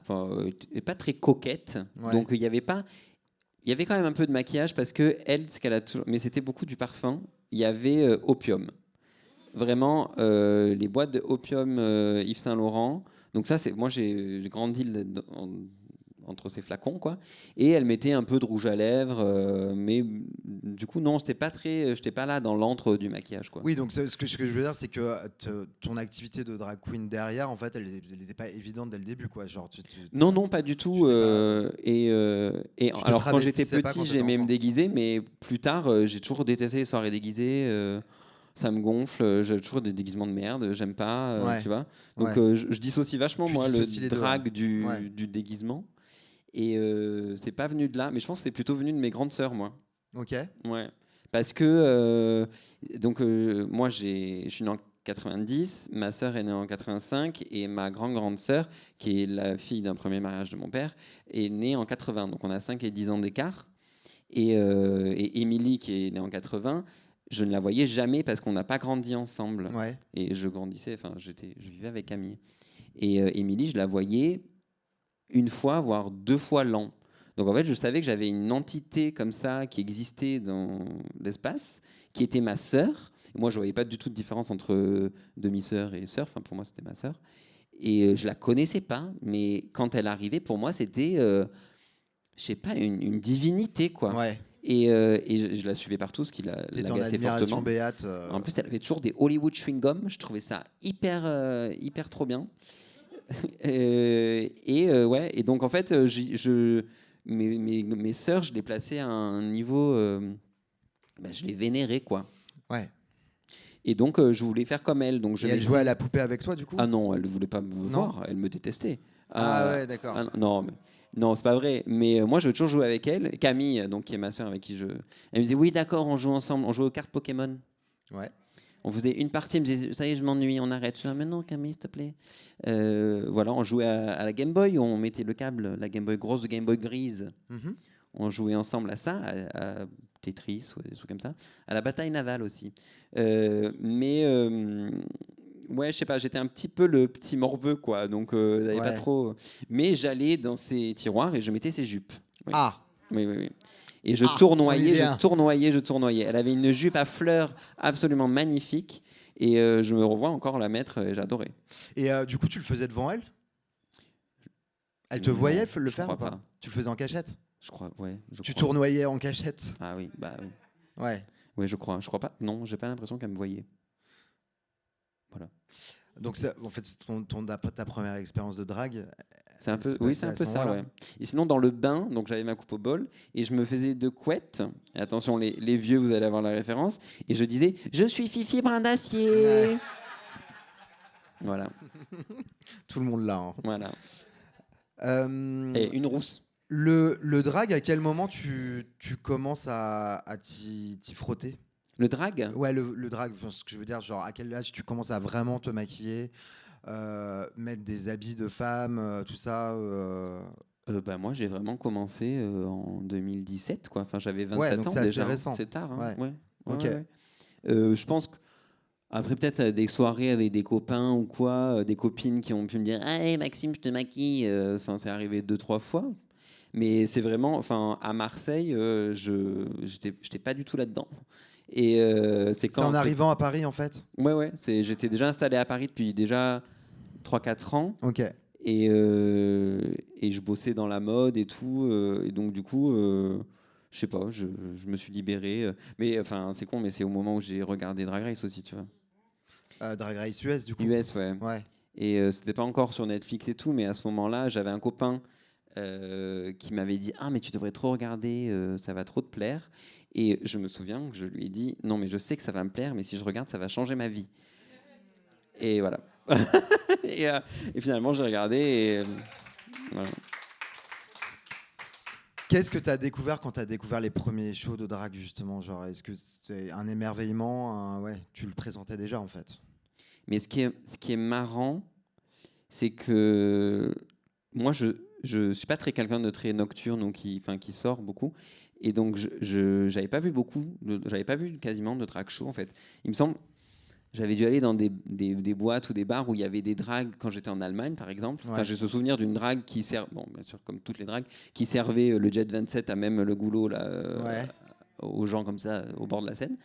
Speaker 2: très coquette, donc il y avait quand même un peu de maquillage parce que elle, ce qu'elle a toujours... mais c'était beaucoup du parfum. Il y avait Opium, vraiment les boîtes de Opium Yves Saint Laurent. Donc ça, moi j'ai grandi entre ces flacons, quoi. Et elle mettait un peu de rouge à lèvres, mais du coup non, j'étais pas là dans l'antre du maquillage, quoi.
Speaker 1: Oui, donc ce que je veux dire, c'est que ton activité de drag queen derrière, en fait, elle n'était pas évidente dès le début, quoi. Genre,
Speaker 2: non, pas du tout. Alors quand j'étais petit, j'aimais me déguiser, mais plus tard, j'ai toujours détesté les soirées déguisées. ça me gonfle, j'ai toujours des déguisements de merde, j'aime pas,
Speaker 1: Ouais.
Speaker 2: tu vois. Donc
Speaker 1: Ouais.
Speaker 2: je dissocie vachement,
Speaker 1: Tu
Speaker 2: moi,
Speaker 1: dissocies
Speaker 2: le
Speaker 1: les deux,
Speaker 2: drag
Speaker 1: Ouais.
Speaker 2: du déguisement. Et c'est pas venu de là, mais je pense que c'est plutôt venu de mes grandes sœurs, moi.
Speaker 1: Ok.
Speaker 2: Ouais. Parce que, moi, je suis né en 90, ma sœur est née en 85, et ma grande sœur, qui est la fille d'un premier mariage de mon père, est née en 80. Donc on a 5 et 10 ans d'écart. Et Émilie, qui est née en 80, je ne la voyais jamais parce qu'on n'a pas grandi ensemble.
Speaker 1: Ouais.
Speaker 2: Et je grandissais, enfin, je vivais avec Camille. Et Émilie, je la voyais une fois, voire 2 fois l'an. Donc en fait, je savais que j'avais une entité comme ça qui existait dans l'espace, qui était ma sœur. Et moi, je voyais pas du tout de différence entre demi-sœur et sœur. Enfin, pour moi, c'était ma sœur. Et je la connaissais pas, mais quand elle arrivait, pour moi, c'était, je sais pas, une divinité, quoi.
Speaker 1: Ouais.
Speaker 2: Et je la suivais partout, ce qui
Speaker 1: T'étais en
Speaker 2: l'agaçait
Speaker 1: admiration
Speaker 2: fortement.
Speaker 1: béate.
Speaker 2: En plus, elle avait toujours des Hollywood chewing-gum. Je trouvais ça hyper trop bien. Ouais. Et donc, en fait, mes sœurs, je les plaçais à un niveau. Je les vénérais, quoi.
Speaker 1: Ouais.
Speaker 2: Et donc, je voulais faire comme elles. Donc,
Speaker 1: Et elle jouait à la poupée avec toi, du coup?
Speaker 2: Ah non, elle ne voulait pas me
Speaker 1: Non.
Speaker 2: voir. Elle me détestait.
Speaker 1: Ah ouais, d'accord.
Speaker 2: Non, non, c'est pas vrai. Mais moi, je veux toujours jouer avec elle. Camille, donc, qui est ma sœur avec qui je. Elle me disait oui, d'accord, on joue ensemble. On joue aux cartes Pokémon.
Speaker 1: Ouais.
Speaker 2: On faisait une partie, elle me disait ça y est, je m'ennuie, on arrête. Je disais mais non, Camille, s'il te plaît. Voilà, on jouait à la Game Boy, on mettait le câble, la Game Boy grosse, Game Boy grise.
Speaker 1: Mhm.
Speaker 2: On jouait ensemble à ça, à Tetris ou des trucs comme ça, à la bataille navale aussi. Ouais, je sais pas, j'étais un petit peu le petit morveux, quoi. Donc, j'avais pas
Speaker 1: Ouais.
Speaker 2: trop. Mais j'allais dans ses tiroirs et je mettais ses jupes. Oui.
Speaker 1: Ah.
Speaker 2: Oui. Et je
Speaker 1: Ah, on y
Speaker 2: tournoyais,
Speaker 1: vient.
Speaker 2: je tournoyais. Elle avait une jupe à fleurs absolument magnifique. Et je me revois encore la mettre et j'adorais.
Speaker 1: Et du coup, tu le faisais devant elle? Elle te
Speaker 2: Non,
Speaker 1: voyait le
Speaker 2: je
Speaker 1: faire
Speaker 2: crois
Speaker 1: ou pas?
Speaker 2: pas.
Speaker 1: Tu le faisais en cachette?
Speaker 2: Je crois, ouais.
Speaker 1: Tu
Speaker 2: Crois.
Speaker 1: tournoyais en cachette?
Speaker 2: Ah oui, bah oui.
Speaker 1: Ouais.
Speaker 2: Oui, je crois. Je crois pas. Non, j'ai pas l'impression qu'elle me voyait. Voilà.
Speaker 1: Donc, en fait, ta première expérience de drague.
Speaker 2: C'est un peu,
Speaker 1: s'est
Speaker 2: oui,
Speaker 1: passée
Speaker 2: c'est un
Speaker 1: à
Speaker 2: peu
Speaker 1: ce
Speaker 2: ça,
Speaker 1: moment-là.
Speaker 2: ouais. Et sinon, dans le bain, donc j'avais ma coupe au bol et je me faisais de couettes. Et attention, les vieux, vous allez avoir la référence. Et je disais, je suis Fifi Brin d'Acier.
Speaker 1: Ouais.
Speaker 2: Voilà,
Speaker 1: Tout le monde là. Hein.
Speaker 2: voilà.
Speaker 1: Euh,
Speaker 2: Et une rousse.
Speaker 1: le drag, à quel moment tu commences à t'y frotter?
Speaker 2: Le drag.
Speaker 1: Ouais, le drag, enfin, ce que je veux dire, genre à quel âge tu commences à vraiment te maquiller, mettre des habits de femme, tout ça
Speaker 2: Bah, moi, j'ai vraiment commencé en 2017, quoi. Enfin, j'avais 27
Speaker 1: Ouais, donc
Speaker 2: ans
Speaker 1: c'est assez
Speaker 2: déjà.
Speaker 1: récent.
Speaker 2: C'est tard, hein.
Speaker 1: Ouais.
Speaker 2: Ouais.
Speaker 1: Ok.
Speaker 2: Ouais. Je pense que après, peut-être des soirées avec des copains ou quoi, des copines qui ont pu me dire ah, hey, Maxime, je te maquille. Enfin, c'est arrivé 2-3 fois. Mais c'est vraiment, enfin, à Marseille, j'étais pas du tout là-dedans. Et c'est
Speaker 1: C'est en arrivant à Paris, en fait?
Speaker 2: Ouais. J'étais déjà installé à Paris depuis déjà 3-4 ans.
Speaker 1: Ok.
Speaker 2: Et je bossais dans la mode et tout. Et donc, du coup, je sais pas, je me suis libéré. Mais enfin, c'est con, mais c'est au moment où j'ai regardé Drag Race aussi, tu vois.
Speaker 1: Drag Race US, du coup?
Speaker 2: US, ouais.
Speaker 1: Ouais.
Speaker 2: Et c'était pas encore sur Netflix et tout, mais à ce moment-là, j'avais un copain qui m'avait dit ah mais tu devrais trop regarder, ça va trop te plaire. Et je me souviens que je lui ai dit non mais je sais que ça va me plaire, mais si je regarde ça va changer ma vie. Et voilà. et finalement j'ai regardé et voilà.
Speaker 1: Qu'est-ce que tu as découvert quand tu as découvert les premiers shows de drague, justement? Genre, est-ce que c'est un émerveillement? Ouais, tu le présentais déjà, en fait.
Speaker 2: Mais ce qui est marrant, c'est que moi je suis pas très quelqu'un de très nocturne ou qui sort beaucoup. Et donc j'avais pas vu j'avais pas vu quasiment de drag show en fait. Il me semble, j'avais dû aller dans des boîtes ou des bars où il y avait des drags quand j'étais en Allemagne par exemple.
Speaker 1: Ouais.
Speaker 2: Enfin, j'ai ce souvenir d'une drague qui sert, bon bien sûr comme toutes les dragues, qui servait le Jet 27 à même le goulot là,
Speaker 1: Ouais.
Speaker 2: aux gens comme ça au bord de la Seine.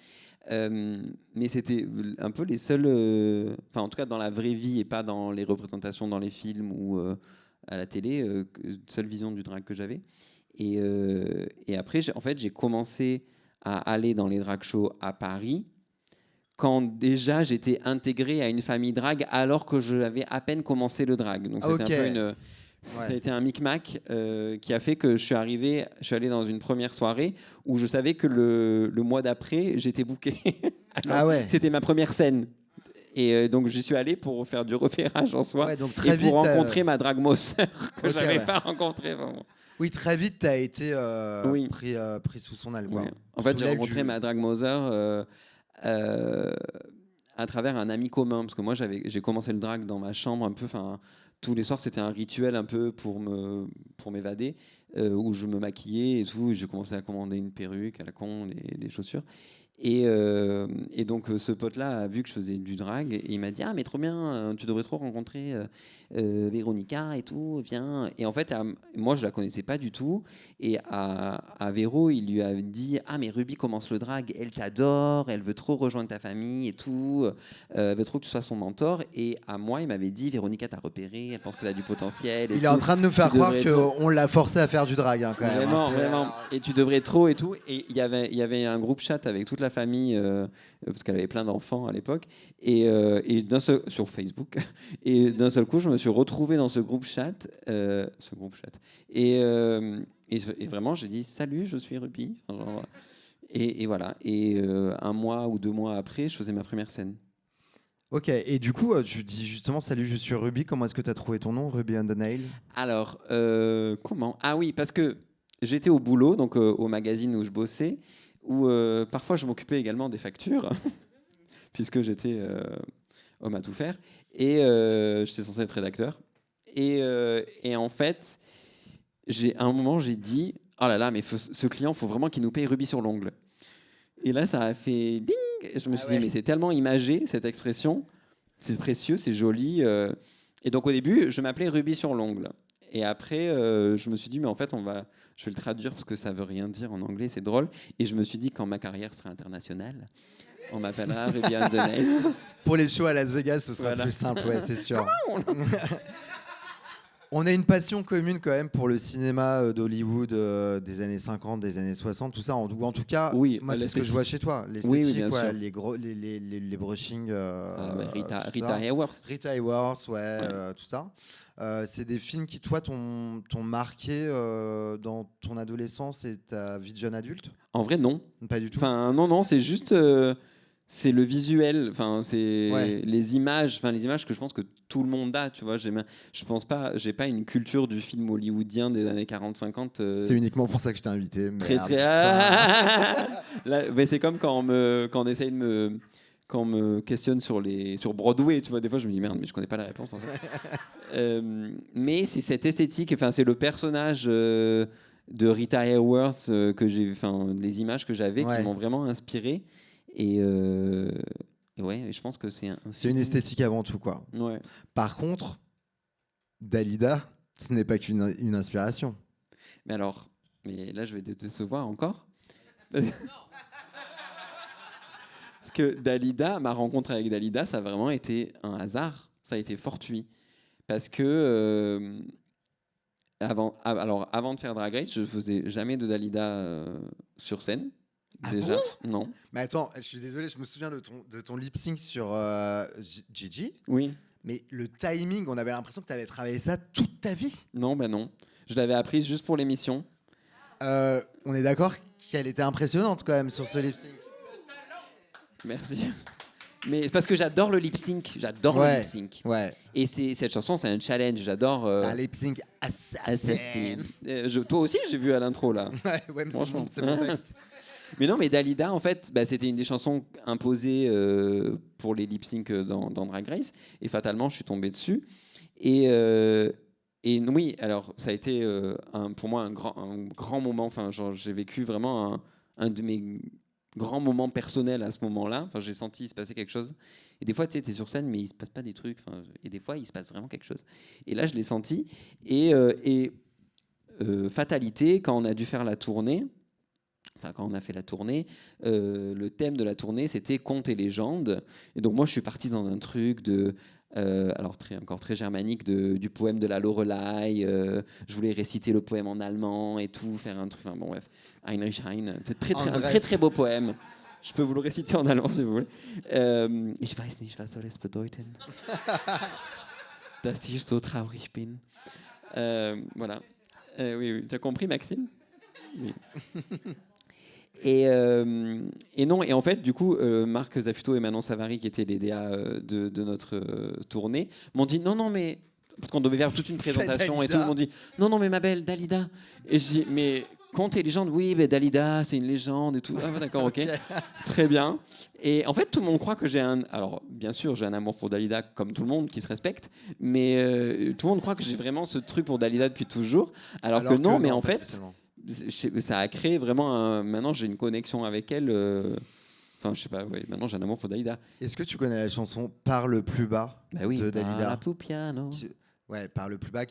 Speaker 2: Mais c'était un peu les seuls, enfin en tout cas dans la vraie vie et pas dans les représentations dans les films ou à la télé, seule vision du drag que j'avais. Et après, en fait, j'ai commencé à aller dans les drag shows à Paris quand déjà j'étais intégré à une famille drag alors que j'avais à peine commencé le drag. Donc c'était un peu
Speaker 1: Ouais.
Speaker 2: ça a été un micmac qui a fait que je suis allé dans une première soirée où je savais que le mois d'après, j'étais booké.
Speaker 1: Ah ouais.
Speaker 2: C'était ma première scène. Et donc, j'y suis allé pour faire du repérage en soi.
Speaker 1: Ouais, donc
Speaker 2: et
Speaker 1: très vite,
Speaker 2: pour rencontrer ma drag sœur que
Speaker 1: Ok,
Speaker 2: j'avais
Speaker 1: ouais.
Speaker 2: pas rencontrée vraiment.
Speaker 1: Oui, très vite, tu as été
Speaker 2: Oui.
Speaker 1: pris sous son aile. Quoi.
Speaker 2: Ouais. En fait,
Speaker 1: Sous
Speaker 2: j'ai
Speaker 1: l'aile
Speaker 2: rencontré ma drag mother à travers un ami commun. Parce que moi, j'ai commencé le drag dans ma chambre un peu. Tous les soirs, c'était un rituel un peu pour m'évader, où je me maquillais et tout. J'ai commencé à commander une perruque à la con, des chaussures. Et donc, ce pote-là a vu que je faisais du drag et il m'a dit: ah, mais trop bien, tu devrais trop rencontrer Véronica et tout, viens. Et en fait, moi, je la connaissais pas du tout. Et à Véro, il lui a dit: ah, mais Ruby commence le drag, elle t'adore, elle veut trop rejoindre ta famille et tout, elle veut trop que tu sois son mentor. Et à moi, il m'avait dit: Véronica t'a repéré, elle pense que tu as du potentiel. Et
Speaker 1: Il est
Speaker 2: tout.
Speaker 1: en train de nous faire
Speaker 2: Tu
Speaker 1: croire
Speaker 2: devrais trop-
Speaker 1: qu'on l'a forcé à faire du drag, hein, quand même.
Speaker 2: Vraiment,
Speaker 1: Hein,
Speaker 2: vraiment. Et tu devrais trop et tout. Et il y avait un groupe chat avec toute la famille, parce qu'elle avait plein d'enfants à l'époque, et sur Facebook. Et d'un seul coup, je me suis retrouvé dans ce groupe chat. Et vraiment, j'ai dit: salut, je suis Ruby. Enfin, genre, et voilà. Et un mois ou 2 mois après, je faisais ma première scène.
Speaker 1: Ok, et du coup, tu dis justement, salut, je suis Ruby. Comment est-ce que tu as trouvé ton nom, Ruby on the Nail?
Speaker 2: Alors, comment? Ah oui, parce que j'étais au boulot, donc au magazine où je bossais, où parfois je m'occupais également des factures, puisque j'étais homme à tout faire, et j'étais censé être rédacteur. Et en fait, à un moment, j'ai dit: oh là là, mais ce client, faut vraiment qu'il nous paye rubis sur l'ongle. Et là, ça a fait ding. Et je me suis dit: mais c'est tellement imagé, cette expression, c'est précieux, c'est joli. Et donc au début, je m'appelais rubis sur l'ongle. Et après, je me suis dit: mais en fait, je vais le traduire parce que ça veut rien dire en anglais, c'est drôle. Et je me suis dit: quand ma carrière sera internationale, on m'appellera Ruby on the Nail.
Speaker 1: Pour les shows à Las Vegas, ce sera
Speaker 2: Voilà.
Speaker 1: plus simple, ouais, c'est sûr. On a une passion commune quand même pour le cinéma d'Hollywood des années 50, des années 60, tout ça. Ou en tout cas,
Speaker 2: Oui,
Speaker 1: moi, c'est ce que je vois chez toi.
Speaker 2: Oui,
Speaker 1: L'esthétique,
Speaker 2: bien sûr.
Speaker 1: les brushings.
Speaker 2: Ouais, Rita
Speaker 1: tout ça.
Speaker 2: Hayworth.
Speaker 1: Rita Hayworth, tout ça. C'est des films qui, toi, t'ont marqué dans ton adolescence et ta vie de jeune adulte?
Speaker 2: En vrai, non.
Speaker 1: Pas du tout.
Speaker 2: Enfin, non, c'est juste. C'est le visuel, c'est les images que je pense que tout le monde a, tu vois. Je pense pas, j'ai pas une culture du film hollywoodien des années 40-50.
Speaker 1: C'est uniquement pour ça que je t'ai invité.
Speaker 2: Très
Speaker 1: Merde,
Speaker 2: très. Là, mais c'est comme quand on essaye quand on me questionne sur Broadway, tu vois. Des fois, je me dis: merde, mais je connais pas la réponse. En fait. Mais c'est cette esthétique, c'est le personnage de Rita Hayworth les images que j'avais qui m'ont vraiment inspiré. Et je pense que
Speaker 1: c'est une esthétique avant tout, quoi.
Speaker 2: Ouais.
Speaker 1: Par contre, Dalida, ce n'est pas qu'une inspiration.
Speaker 2: Mais là, je vais te décevoir encore. Parce que ma rencontre avec Dalida, ça a vraiment été un hasard. Ça a été fortuit. Parce que avant de faire Drag Race, je faisais jamais de Dalida sur scène. Déjà, non.
Speaker 1: Mais attends, je suis désolé, je me souviens de ton lip sync sur Gigi.
Speaker 2: Oui.
Speaker 1: Mais le timing, on avait l'impression que tu avais travaillé ça toute ta vie.
Speaker 2: Non, non. Je l'avais apprise juste pour l'émission.
Speaker 1: On est d'accord qu'elle était impressionnante quand même sur ce lip sync.
Speaker 2: Merci. Mais parce que j'adore le lip sync, le lip sync.
Speaker 1: Ouais.
Speaker 2: Et cette chanson, c'est un challenge. J'adore.
Speaker 1: Un lip sync assassin.
Speaker 2: Toi aussi, j'ai vu à l'intro là.
Speaker 1: Ouais, mais c'est mon texte.
Speaker 2: Mais non, mais Dalida, en fait, c'était une des chansons imposées pour les lip sync dans Drag Race. Et fatalement, je suis tombé dessus. Et oui, alors ça a été pour moi un grand moment. J'ai vécu vraiment un de mes grands moments personnels à ce moment-là. J'ai senti il se passait quelque chose. Et des fois, tu sais, t'es sur scène, mais il se passe pas des trucs. Et des fois, il se passe vraiment quelque chose. Et là, je l'ai senti. Et fatalité, quand on a dû faire la tournée. Quand on a fait la tournée, le thème de la tournée, c'était contes et légendes. Et donc, moi, je suis parti dans un truc encore très germanique, du poème de la Loreley. Je voulais réciter le poème en allemand et tout, faire un truc. Bon, bref, Heinrich Heine. Un très, très beau poème. Je peux vous le réciter en allemand si vous voulez. Ich weiß nicht, was soll es bedeuten, dass ich so traurig bin. Voilà. Oui, tu as compris, Maxime? Oui. Et non, et en fait, du coup, Marc Zafuto et Manon Savary, qui étaient les DA de notre tournée, m'ont dit non, mais. Parce qu'on devait faire toute une présentation et tout, ils m'ont dit non, mais ma belle, Dalida. Et je dis mais. Quand t'es légende, oui, mais Dalida, c'est une légende et tout. Ah, d'accord, ok. Très bien. Et en fait, tout le monde croit que j'ai un. Alors, bien sûr, j'ai un amour pour Dalida, comme tout le monde qui se respecte, mais tout le monde croit que j'ai vraiment ce truc pour Dalida depuis toujours. Alors que non, mais en fait, ça a créé vraiment un. Maintenant, j'ai une connexion avec elle. Enfin, je sais pas, ouais, maintenant j'ai un amour pour Dalida.
Speaker 1: Est-ce que tu connais la chanson Parle plus bas de Dalida?
Speaker 2: Parle plus piano.
Speaker 1: Ouais, Parle plus bas.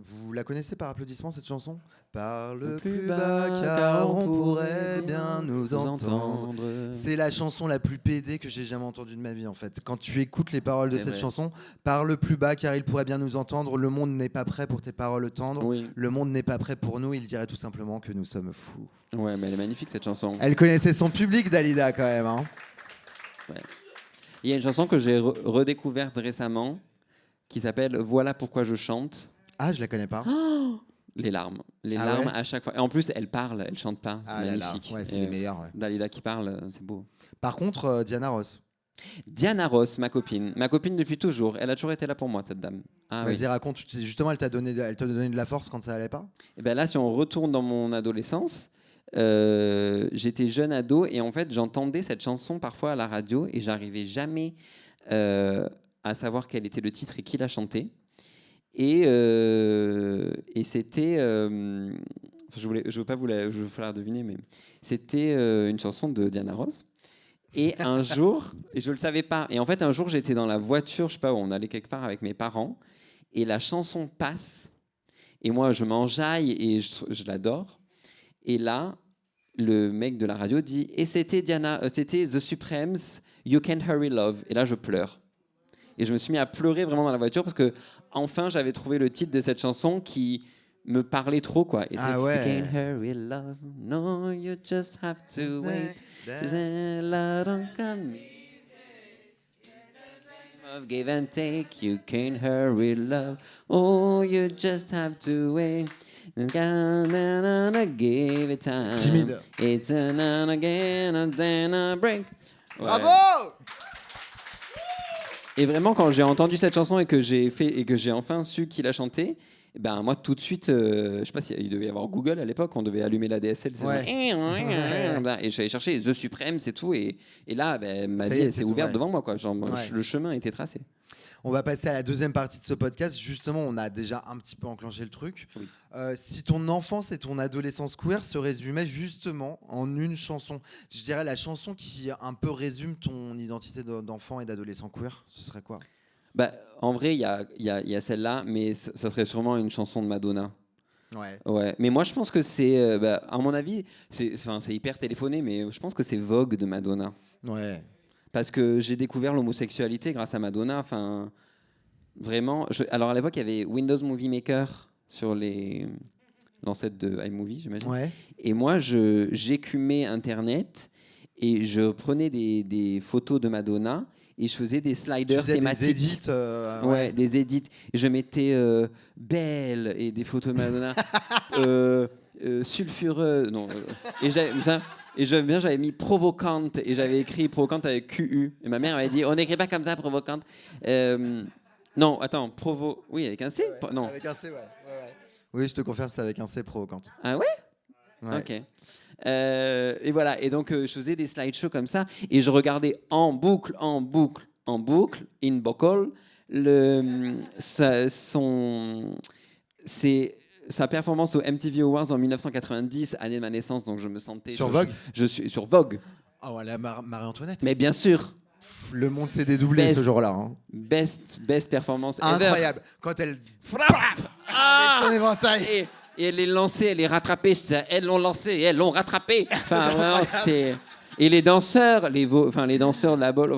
Speaker 1: Vous la connaissez par applaudissement, cette chanson? Parle plus bas, car on pourrait bien nous entendre. C'est la chanson la plus pédée que j'ai jamais entendue de ma vie, en fait. Quand tu écoutes les paroles de cette chanson, Parle plus bas, car il pourrait bien nous entendre. Le monde n'est pas prêt pour tes paroles tendres. Oui. Le monde n'est pas prêt pour nous. Il dirait tout simplement que nous sommes fous.
Speaker 2: Ouais, mais elle est magnifique, cette chanson.
Speaker 1: Elle connaissait son public, Dalida, quand même. Hein.
Speaker 2: Ouais. Il y a une chanson que j'ai redécouverte récemment qui s'appelle Voilà pourquoi je chante.
Speaker 1: Ah, je la connais pas.
Speaker 2: Oh, les larmes à chaque fois. Et en plus, elle parle, elle chante pas. C'est magnifique.
Speaker 1: Ouais, c'est les meilleurs. Ouais.
Speaker 2: Dalida qui parle, c'est beau.
Speaker 1: Par contre, Diana Ross.
Speaker 2: Diana Ross, ma copine depuis toujours. Elle a toujours été là pour moi, cette dame. Ah,
Speaker 1: vas-y, raconte. Justement, elle t'a donné de la force quand ça allait pas.
Speaker 2: Et ben là, si on retourne dans mon adolescence, j'étais jeune ado et en fait, j'entendais cette chanson parfois à la radio et j'arrivais jamais à savoir quel était le titre et qui la chantait. Et c'était... je veux pas vous faire deviner, mais c'était une chanson de Diana Ross. Et un jour, et je le savais pas, et en fait un jour j'étais dans la voiture, je sais pas où, on allait quelque part avec mes parents, et la chanson passe, et moi je m'enjaille et je l'adore. Et là, le mec de la radio dit « Et c'était The Supremes, You Can't Hurry Love ». Et là, je pleure. Et je me suis mis à pleurer vraiment dans la voiture parce que enfin j'avais trouvé le titre de cette chanson qui me parlait trop, quoi. Et
Speaker 1: ah ouais.
Speaker 2: You can't hurry love, no, you just have to wait. There's a lot of give and take, you can't hurry love, oh, you just have to wait. Give it time.
Speaker 1: Timide.
Speaker 2: It's an again and then a break.
Speaker 1: Ouais. Bravo!
Speaker 2: Et vraiment, quand j'ai entendu cette chanson et que j'ai enfin su qui l'a chantée, ben moi tout de suite, je sais pas s'il devait y avoir Google à l'époque, on devait allumer la DSL,
Speaker 1: ouais.
Speaker 2: Et j'allais chercher The Supreme, c'est tout, et là, ma vie s'est ouverte devant moi, quoi. Genre, le chemin était tracé.
Speaker 1: On va passer à la deuxième partie de ce podcast. Justement, on a déjà un petit peu enclenché le truc. Oui. Si ton enfance et ton adolescence queer se résumaient justement en une chanson, je dirais la chanson qui un peu résume ton identité d'enfant et d'adolescent queer, ce serait quoi?
Speaker 2: Bah, en vrai, il y a celle-là, mais ça serait sûrement une chanson de Madonna. Ouais. Mais moi, je pense que c'est, à mon avis, c'est hyper téléphoné, mais je pense que c'est Vogue de Madonna.
Speaker 1: Ouais.
Speaker 2: Parce que j'ai découvert l'homosexualité grâce à Madonna. Enfin, vraiment. Alors à l'époque, il y avait Windows Movie Maker sur l'ancêtre de iMovie, j'imagine. Ouais. Et moi, j'écumais Internet et je prenais des photos de Madonna et je faisais des sliders thématiques.
Speaker 1: Des edits.
Speaker 2: Ouais, des edits. Je mettais belle et des photos de Madonna sulfureuse. Non. Et j'avais mis provocante et j'avais écrit provocante avec QU. Et ma mère m'avait dit on n'écrit pas comme ça, provocante. Non, attends, oui, avec un C.
Speaker 1: Ouais,
Speaker 2: non.
Speaker 1: Avec un C, ouais. Oui, je te confirme, c'est avec un C, provocante.
Speaker 2: Ah ouais? Ok. Et voilà. Et donc je faisais des slideshows comme ça et je regardais en boucle, in buckle, sa performance au MTV Awards en 1990, année de ma naissance, donc je me sentais...
Speaker 1: Sur Vogue ?
Speaker 2: Je suis sur Vogue.
Speaker 1: Ah ouais, la Marie-Antoinette.
Speaker 2: Mais bien sûr.
Speaker 1: Le monde s'est dédoublé ce jour-là. Hein.
Speaker 2: Best performance
Speaker 1: incroyable.
Speaker 2: Ever.
Speaker 1: Quand elle frappe avec son éventail.
Speaker 2: Et elle est lancée, elle est rattrapée. Elles l'ont lancée, elles l'ont rattrapée. Enfin, vraiment, c'était... Et les danseurs, les danseurs de la bolle,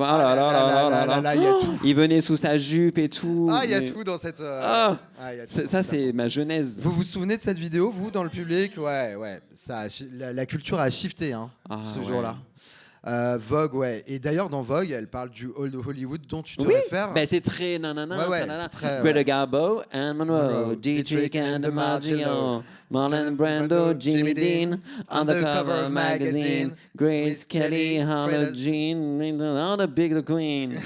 Speaker 2: ils venaient sous sa jupe et tout.
Speaker 1: Ah, il y a tout dans cette.
Speaker 2: Ça, c'est ma genèse.
Speaker 1: Vous vous souvenez de cette vidéo, vous, dans le public? Ouais. La culture a shifté ce jour-là. Vogue, ouais. Et d'ailleurs, dans Vogue, elle parle du Old Hollywood dont tu te
Speaker 2: Oui,
Speaker 1: réfères.
Speaker 2: ben c'est très nanana,
Speaker 1: Ouais,
Speaker 2: tanana.
Speaker 1: c'est très,
Speaker 2: Greta Garbo, Anne Monroe,
Speaker 1: Monroe,
Speaker 2: Dietrich and
Speaker 1: DiMaggio,
Speaker 2: DiMaggio, Marlon Brando, Jimmy Dean, on the cover of magazine, Grace Kelly, Harlow Jean, on the big the queen.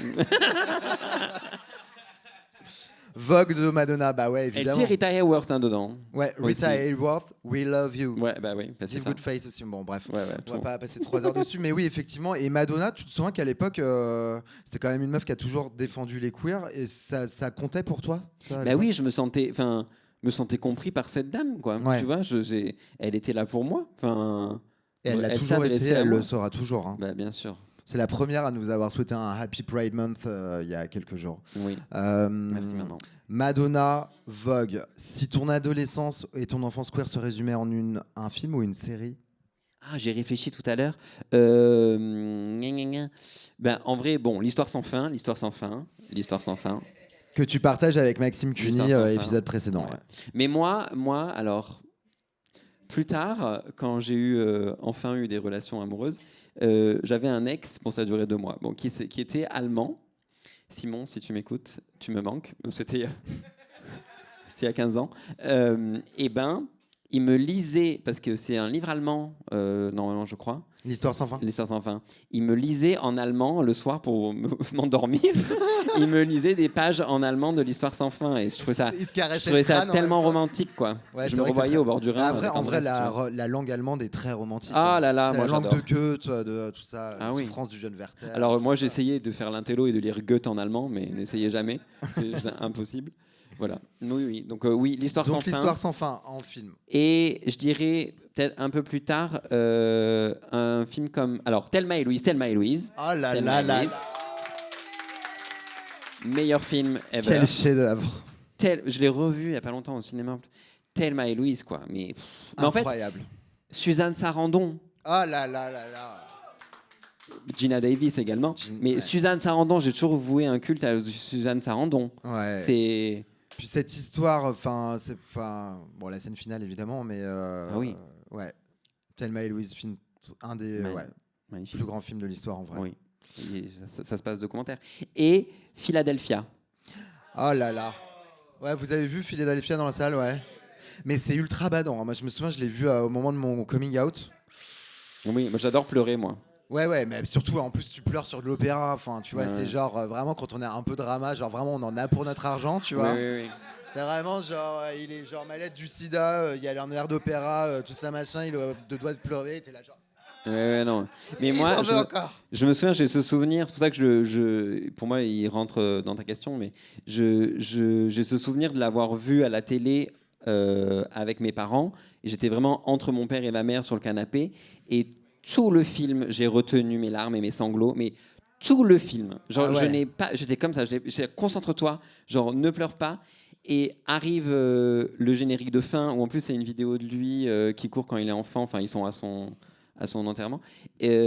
Speaker 1: Vogue de Madonna, bah ouais,
Speaker 2: Elle
Speaker 1: évidemment.
Speaker 2: dit Rita Hayworth dedans.
Speaker 1: Ouais,
Speaker 2: aussi.
Speaker 1: Rita Hayworth, We Love You.
Speaker 2: Ouais, bah oui, bah c'est
Speaker 1: Give
Speaker 2: ça.
Speaker 1: Good Face aussi. Bon, bref,
Speaker 2: Ouais,
Speaker 1: on va pas passer 3 heures dessus, mais oui, effectivement. Et Madonna, tu te souviens qu'à l'époque, c'était quand même une meuf qui a toujours défendu les queers, et ça comptait pour toi ça, à
Speaker 2: Bah
Speaker 1: l'époque
Speaker 2: oui, je me sentais compris par cette dame, quoi.
Speaker 1: Ouais.
Speaker 2: Tu vois, elle était là pour moi. Enfin,
Speaker 1: Et elle l'a
Speaker 2: elle
Speaker 1: toujours été,
Speaker 2: s'adressait à
Speaker 1: elle
Speaker 2: moi.
Speaker 1: le sera toujours. Hein.
Speaker 2: Bah bien sûr.
Speaker 1: C'est la première à nous avoir souhaité un Happy Pride Month il y a quelques jours.
Speaker 2: Oui.
Speaker 1: Euh,
Speaker 2: Merci maman.
Speaker 1: Madonna, Vogue. Si ton adolescence et ton enfance queer se résumaient en un film ou une série?
Speaker 2: Ah, j'ai réfléchi tout à l'heure. Gna, gna, gna. Ben, en vrai, bon, l'histoire sans fin, l'histoire sans fin, l'histoire sans fin.
Speaker 1: Que tu partages avec Maxime Cuny,
Speaker 2: L'histoire sans fin.
Speaker 1: épisode précédent.
Speaker 2: Ouais.
Speaker 1: Ouais.
Speaker 2: Mais moi, alors, plus tard, quand j'ai enfin eu des relations amoureuses, j'avais un ex, bon, ça a duré 2 mois, bon, qui était allemand. Simon, si tu m'écoutes, tu me manques. C'était il y a 15 ans. Et ben, il me lisait, parce que c'est un livre allemand, normalement, je crois.
Speaker 1: L'histoire sans fin.
Speaker 2: L'histoire sans fin. Il me lisait en allemand le soir pour m'endormir. Il me lisait des pages en allemand de l'histoire sans fin. Et je trouvais ça tellement romantique, quoi.
Speaker 1: Ouais,
Speaker 2: je me revoyais au bord du Rhin.
Speaker 1: Après, en vrai, la langue allemande est très romantique.
Speaker 2: Ah là là,
Speaker 1: c'est
Speaker 2: moi
Speaker 1: la langue
Speaker 2: j'adore.
Speaker 1: de Goethe, de tout ça,
Speaker 2: Ah
Speaker 1: la
Speaker 2: oui.
Speaker 1: souffrance du jeune Werther.
Speaker 2: Alors moi
Speaker 1: tout ça.
Speaker 2: j'essayais de faire l'intello et de lire Goethe en allemand, mais n'essayez jamais. C'est impossible. Voilà. Oui, oui. Donc oui, l'histoire sans
Speaker 1: Donc
Speaker 2: fin.
Speaker 1: l'histoire sans fin en film.
Speaker 2: Et je dirais peut-être un peu plus tard un film comme Thelma et Louise.
Speaker 1: Oh là
Speaker 2: Thelma
Speaker 1: là
Speaker 2: et
Speaker 1: là.
Speaker 2: Louise. Meilleur film ever.
Speaker 1: Quel chef-d'œuvre.
Speaker 2: Je l'ai revu il y a pas longtemps au cinéma. Thelma et Louise, quoi. Mais en fait,
Speaker 1: Incroyable.
Speaker 2: Suzanne Sarandon.
Speaker 1: Oh là là là là.
Speaker 2: Gina Davis également. Mais
Speaker 1: ouais.
Speaker 2: Suzanne Sarandon, j'ai toujours voué un culte à Suzanne Sarandon.
Speaker 1: Ouais.
Speaker 2: C'est.
Speaker 1: Puis cette histoire, bon, la scène finale évidemment, mais
Speaker 2: Ah oui.
Speaker 1: ouais, Thelma et Louise, film, un des
Speaker 2: Magnifique.
Speaker 1: plus grands films de l'histoire en vrai.
Speaker 2: Oui. Et ça se passe de commentaires. Et Philadelphia.
Speaker 1: Oh là là. Ouais, vous avez vu Philadelphia dans la salle, ouais. Mais c'est ultra badant. Hein. Moi, je me souviens, je l'ai vu au moment de mon coming out.
Speaker 2: Oui, moi j'adore pleurer, moi.
Speaker 1: Ouais, mais surtout, en plus, tu pleures sur de l'opéra. Enfin, tu vois,
Speaker 2: Ouais.
Speaker 1: c'est genre vraiment quand on a un peu de drama, genre vraiment, on en a pour notre argent, tu vois.
Speaker 2: Oui.
Speaker 1: C'est vraiment genre, il est genre malade du sida, il y a un air d'opéra, tout ça machin, il a 2 doigts de pleurer, t'es là genre.
Speaker 2: Ouais, non. Mais moi, je me souviens, j'ai ce souvenir, c'est pour ça que pour moi, il rentre dans ta question, mais j'ai ce souvenir de l'avoir vu à la télé avec mes parents. Et j'étais vraiment entre mon père et ma mère sur le canapé. Et tout le film, j'ai retenu mes larmes et mes sanglots, mais tout le film. Genre, j'étais comme ça, concentre-toi, genre, ne pleure pas. Et arrive le générique de fin, où en plus, c'est une vidéo de lui qui court quand il est enfant, enfin, ils sont à son enterrement. Là.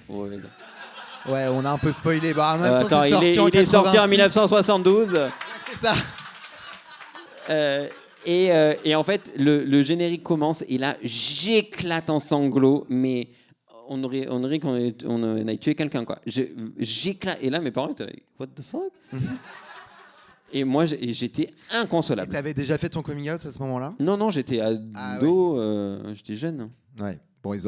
Speaker 1: Ouais, on a un peu spoilé. Bah, en même temps,
Speaker 2: il est sorti en 1972.
Speaker 1: C'est ça.
Speaker 2: Et en fait, le générique commence et là, j'éclate en sanglots, mais on aurait qu'on ait tué quelqu'un, quoi. J'éclate. Et là, mes parents étaient like, what the fuck? Et moi, j'étais inconsolable.
Speaker 1: Et t'avais déjà fait ton coming out à ce moment-là?
Speaker 2: Non, j'étais ado, j'étais jeune.
Speaker 1: Ouais. Bon, ils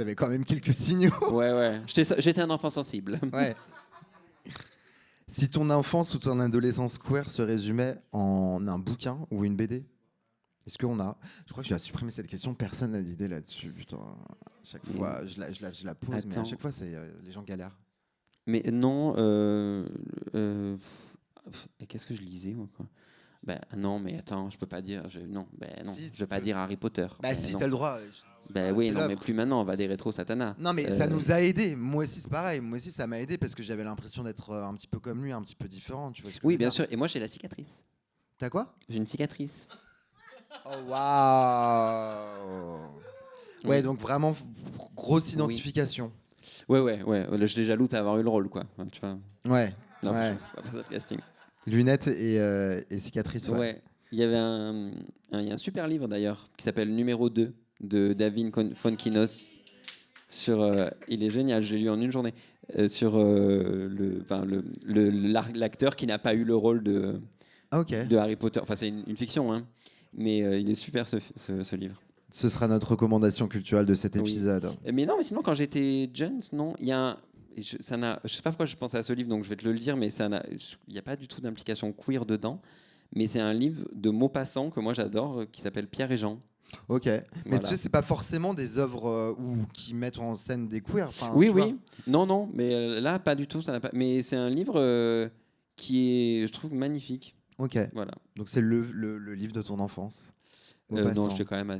Speaker 1: avaient quand même quelques signaux.
Speaker 2: Ouais. J'étais un enfant sensible.
Speaker 1: Ouais. Si ton enfance ou ton adolescence queer se résumait en un bouquin ou une BD, est-ce qu'on a... Je crois que je vais supprimer cette question, personne n'a d'idée là-dessus. Putain, chaque fois, je la pose,
Speaker 2: Attends.
Speaker 1: mais à chaque fois, les gens galèrent.
Speaker 2: Mais non, et qu'est-ce que je lisais, moi, quoi? Non, mais attends, je peux pas dire. Non,
Speaker 1: Si,
Speaker 2: je vais pas dire Harry Potter.
Speaker 1: Si,
Speaker 2: non.
Speaker 1: t'as le droit.
Speaker 2: Oui, non, mais plus maintenant, on va des rétro Satana.
Speaker 1: Non, mais ça nous a aidés. Moi aussi, c'est pareil. Moi aussi, ça m'a aidé parce que j'avais l'impression d'être un petit peu comme lui, un petit peu différent. Tu vois ce que je
Speaker 2: Oui,
Speaker 1: veux
Speaker 2: bien
Speaker 1: dire.
Speaker 2: sûr. Et moi, j'ai la cicatrice.
Speaker 1: T'as quoi?
Speaker 2: J'ai une cicatrice.
Speaker 1: Oh, waouh! Ouais, donc vraiment, grosse identification.
Speaker 2: Ouais. Je suis jaloux d'avoir eu le rôle, quoi. Tu vois.
Speaker 1: Ouais.
Speaker 2: Non,
Speaker 1: ouais.
Speaker 2: pas ça de casting.
Speaker 1: Lunettes et cicatrices, ouais.
Speaker 2: Ouais. Il y avait il y a un super livre, d'ailleurs, qui s'appelle Numéro 2, de David Fonkinos, il est génial, j'ai lu en une journée, sur l'acteur qui n'a pas eu le rôle de Harry Potter. Enfin, c'est une fiction, hein, mais il est super ce livre.
Speaker 1: Ce sera notre recommandation culturelle de cet épisode.
Speaker 2: Oui. Mais non, mais sinon, quand j'étais jeune, non, il y a je sais pas pourquoi je pensais à ce livre, donc je vais te le dire, mais il n'y a pas du tout d'implication queer dedans. Mais c'est un livre de Maupassant que moi j'adore, qui s'appelle Pierre et Jean.
Speaker 1: Ok, mais c'est pas forcément des œuvres qui mettent en scène des queers.
Speaker 2: Oui. Non, mais là pas du tout. Mais c'est un livre qui est, je trouve, magnifique.
Speaker 1: Ok. Voilà. Donc c'est le livre de ton enfance.
Speaker 2: Non, j'étais quand même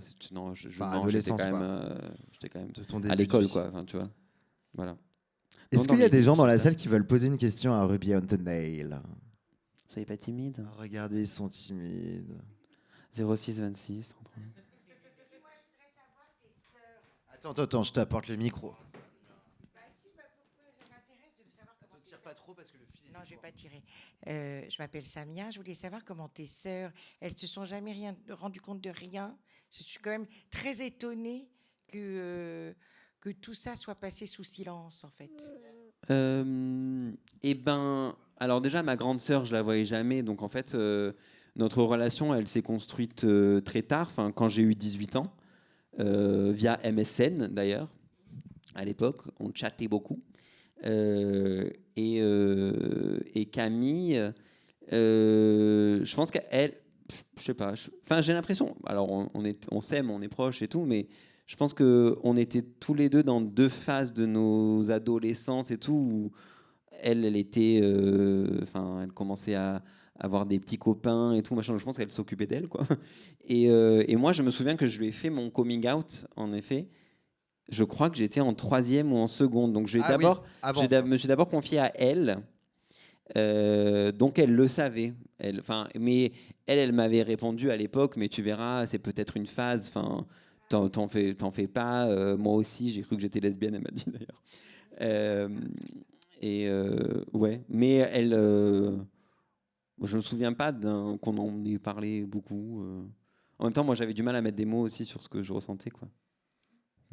Speaker 2: j'étais quand même à l'école, quoi. Enfin, tu vois. Voilà.
Speaker 1: Est-ce qu'il y a des gens dans la salle qui veulent poser une question à Ruby on the Nail?
Speaker 2: Soyez pas timide.
Speaker 1: Regardez, ils sont timides.
Speaker 2: 06 26 33.
Speaker 3: Moi, je voudrais savoir tes sœurs.
Speaker 1: Attends, je t'apporte le micro.
Speaker 3: Pourquoi ça m'intéresse de savoir comment.
Speaker 1: Ne tire pas trop parce que le fil.
Speaker 3: Non, je vais pas tirer. Je m'appelle Samia. Je voulais savoir comment tes sœurs, elles se sont jamais rendues compte de rien. Je suis quand même très étonnée que tout ça soit passé sous silence, en fait.
Speaker 2: Alors déjà, ma grande sœur, je la voyais jamais, donc en fait, notre relation, elle s'est construite très tard, quand j'ai eu 18 ans, via MSN d'ailleurs. À l'époque, on chattait beaucoup. Et Camille, je pense qu'elle, je sais pas, j'ai l'impression, alors on s'aime, on est proches et tout, mais je pense qu'on était tous les deux dans deux phases de nos adolescences et tout, où elle était, elle commençait à avoir des petits copains et tout, machin. Je pense qu'elle s'occupait d'elle, quoi. Et moi, je me souviens que je lui ai fait mon coming out, en effet. Je crois que j'étais en 3e ou en seconde. Donc, me suis d'abord confié à elle. Donc, elle le savait. Mais elle m'avait répondu à l'époque, mais tu verras, c'est peut-être une phase. T'en fais pas. Moi aussi, j'ai cru que j'étais lesbienne, elle m'a dit d'ailleurs. Ouais. Mais elle. Je me souviens pas qu'on en ait parlé beaucoup. En même temps, moi, j'avais du mal à mettre des mots aussi sur ce que je ressentais, quoi.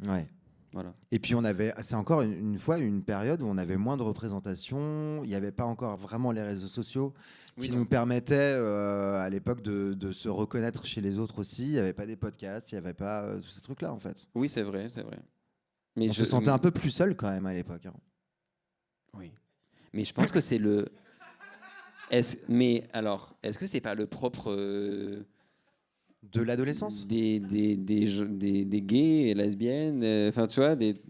Speaker 1: Ouais.
Speaker 2: Voilà.
Speaker 1: Et puis c'est encore une fois une période où on avait moins de représentation, il n'y avait pas encore vraiment les réseaux sociaux qui nous permettaient à l'époque de se reconnaître chez les autres aussi. Il n'y avait pas des podcasts, il n'y avait pas tous ces trucs-là en fait.
Speaker 2: Oui, c'est vrai.
Speaker 1: Mais on se sentait un peu plus seul quand même à l'époque. Hein.
Speaker 2: Oui. Mais je pense que c'est le... Mais alors, est-ce que c'est pas le propre...
Speaker 1: de l'adolescence,
Speaker 2: des gays et lesbiennes, tu vois,
Speaker 1: c'est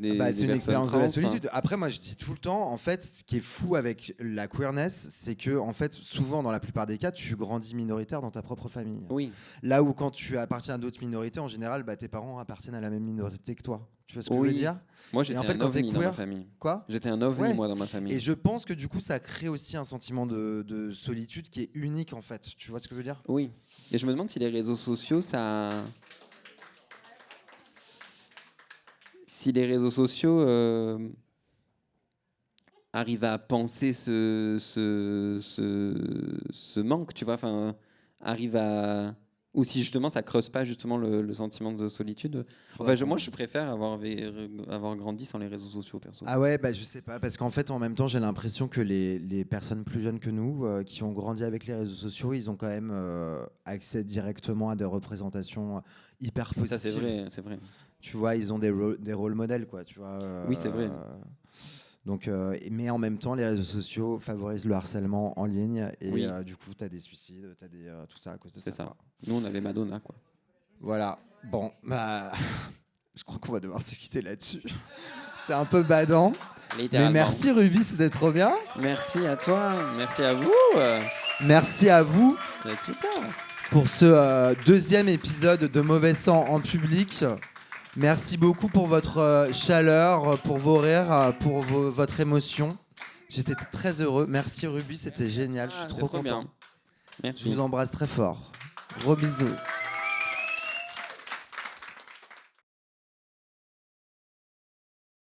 Speaker 1: une expérience de la solitude. Après, moi, je dis tout le temps, en fait, ce qui est fou avec la queerness, c'est que, en fait, souvent, dans la plupart des cas, tu grandis minoritaire dans ta propre famille.
Speaker 2: Oui.
Speaker 1: Là où, quand tu appartiens à d'autres minorités, en général, tes parents appartiennent à la même minorité que toi. Tu vois ce que je veux dire?
Speaker 2: Moi, j'étais un ovni dans ma famille.
Speaker 1: Quoi?
Speaker 2: J'étais un ovni, moi, dans ma famille.
Speaker 1: Et je pense que, du coup, ça crée aussi un sentiment de solitude qui est unique, en fait. Tu vois ce que je veux dire?
Speaker 2: Oui. Et je me demande si les réseaux sociaux, arrivent à penser ce manque, tu vois, arrivent à... Ou si justement ça creuse pas justement le sentiment de solitude. Moi, je préfère avoir grandi sans les réseaux sociaux, perso.
Speaker 1: Ah ouais, je sais pas, parce qu'en fait, en même temps, j'ai l'impression que les personnes plus jeunes que nous, qui ont grandi avec les réseaux sociaux, ils ont quand même accès directement à des représentations hyper positives.
Speaker 2: Ça, c'est vrai.
Speaker 1: Tu vois, ils ont des rôles modèles, quoi. Tu vois.
Speaker 2: Oui, c'est vrai.
Speaker 1: Donc, mais en même temps, les réseaux sociaux favorisent le harcèlement en ligne et du coup, tu as des suicides, tu as tout ça à cause de ça.
Speaker 2: C'est ça. Nous, on avait Madonna, quoi.
Speaker 1: Voilà. Bon, je crois qu'on va devoir se quitter là-dessus. C'est un peu badant. Mais merci Ruby, c'était trop bien.
Speaker 2: Merci à toi, merci à vous.
Speaker 1: Merci à vous
Speaker 2: super.
Speaker 1: Pour ce deuxième épisode de Mauvais Sang en public. Merci beaucoup pour votre chaleur, pour vos rires, pour votre émotion. J'étais très heureux. Merci Ruby, c'était génial. Je suis trop content.
Speaker 2: Bien. Merci.
Speaker 1: Je vous embrasse très fort. Gros bisous.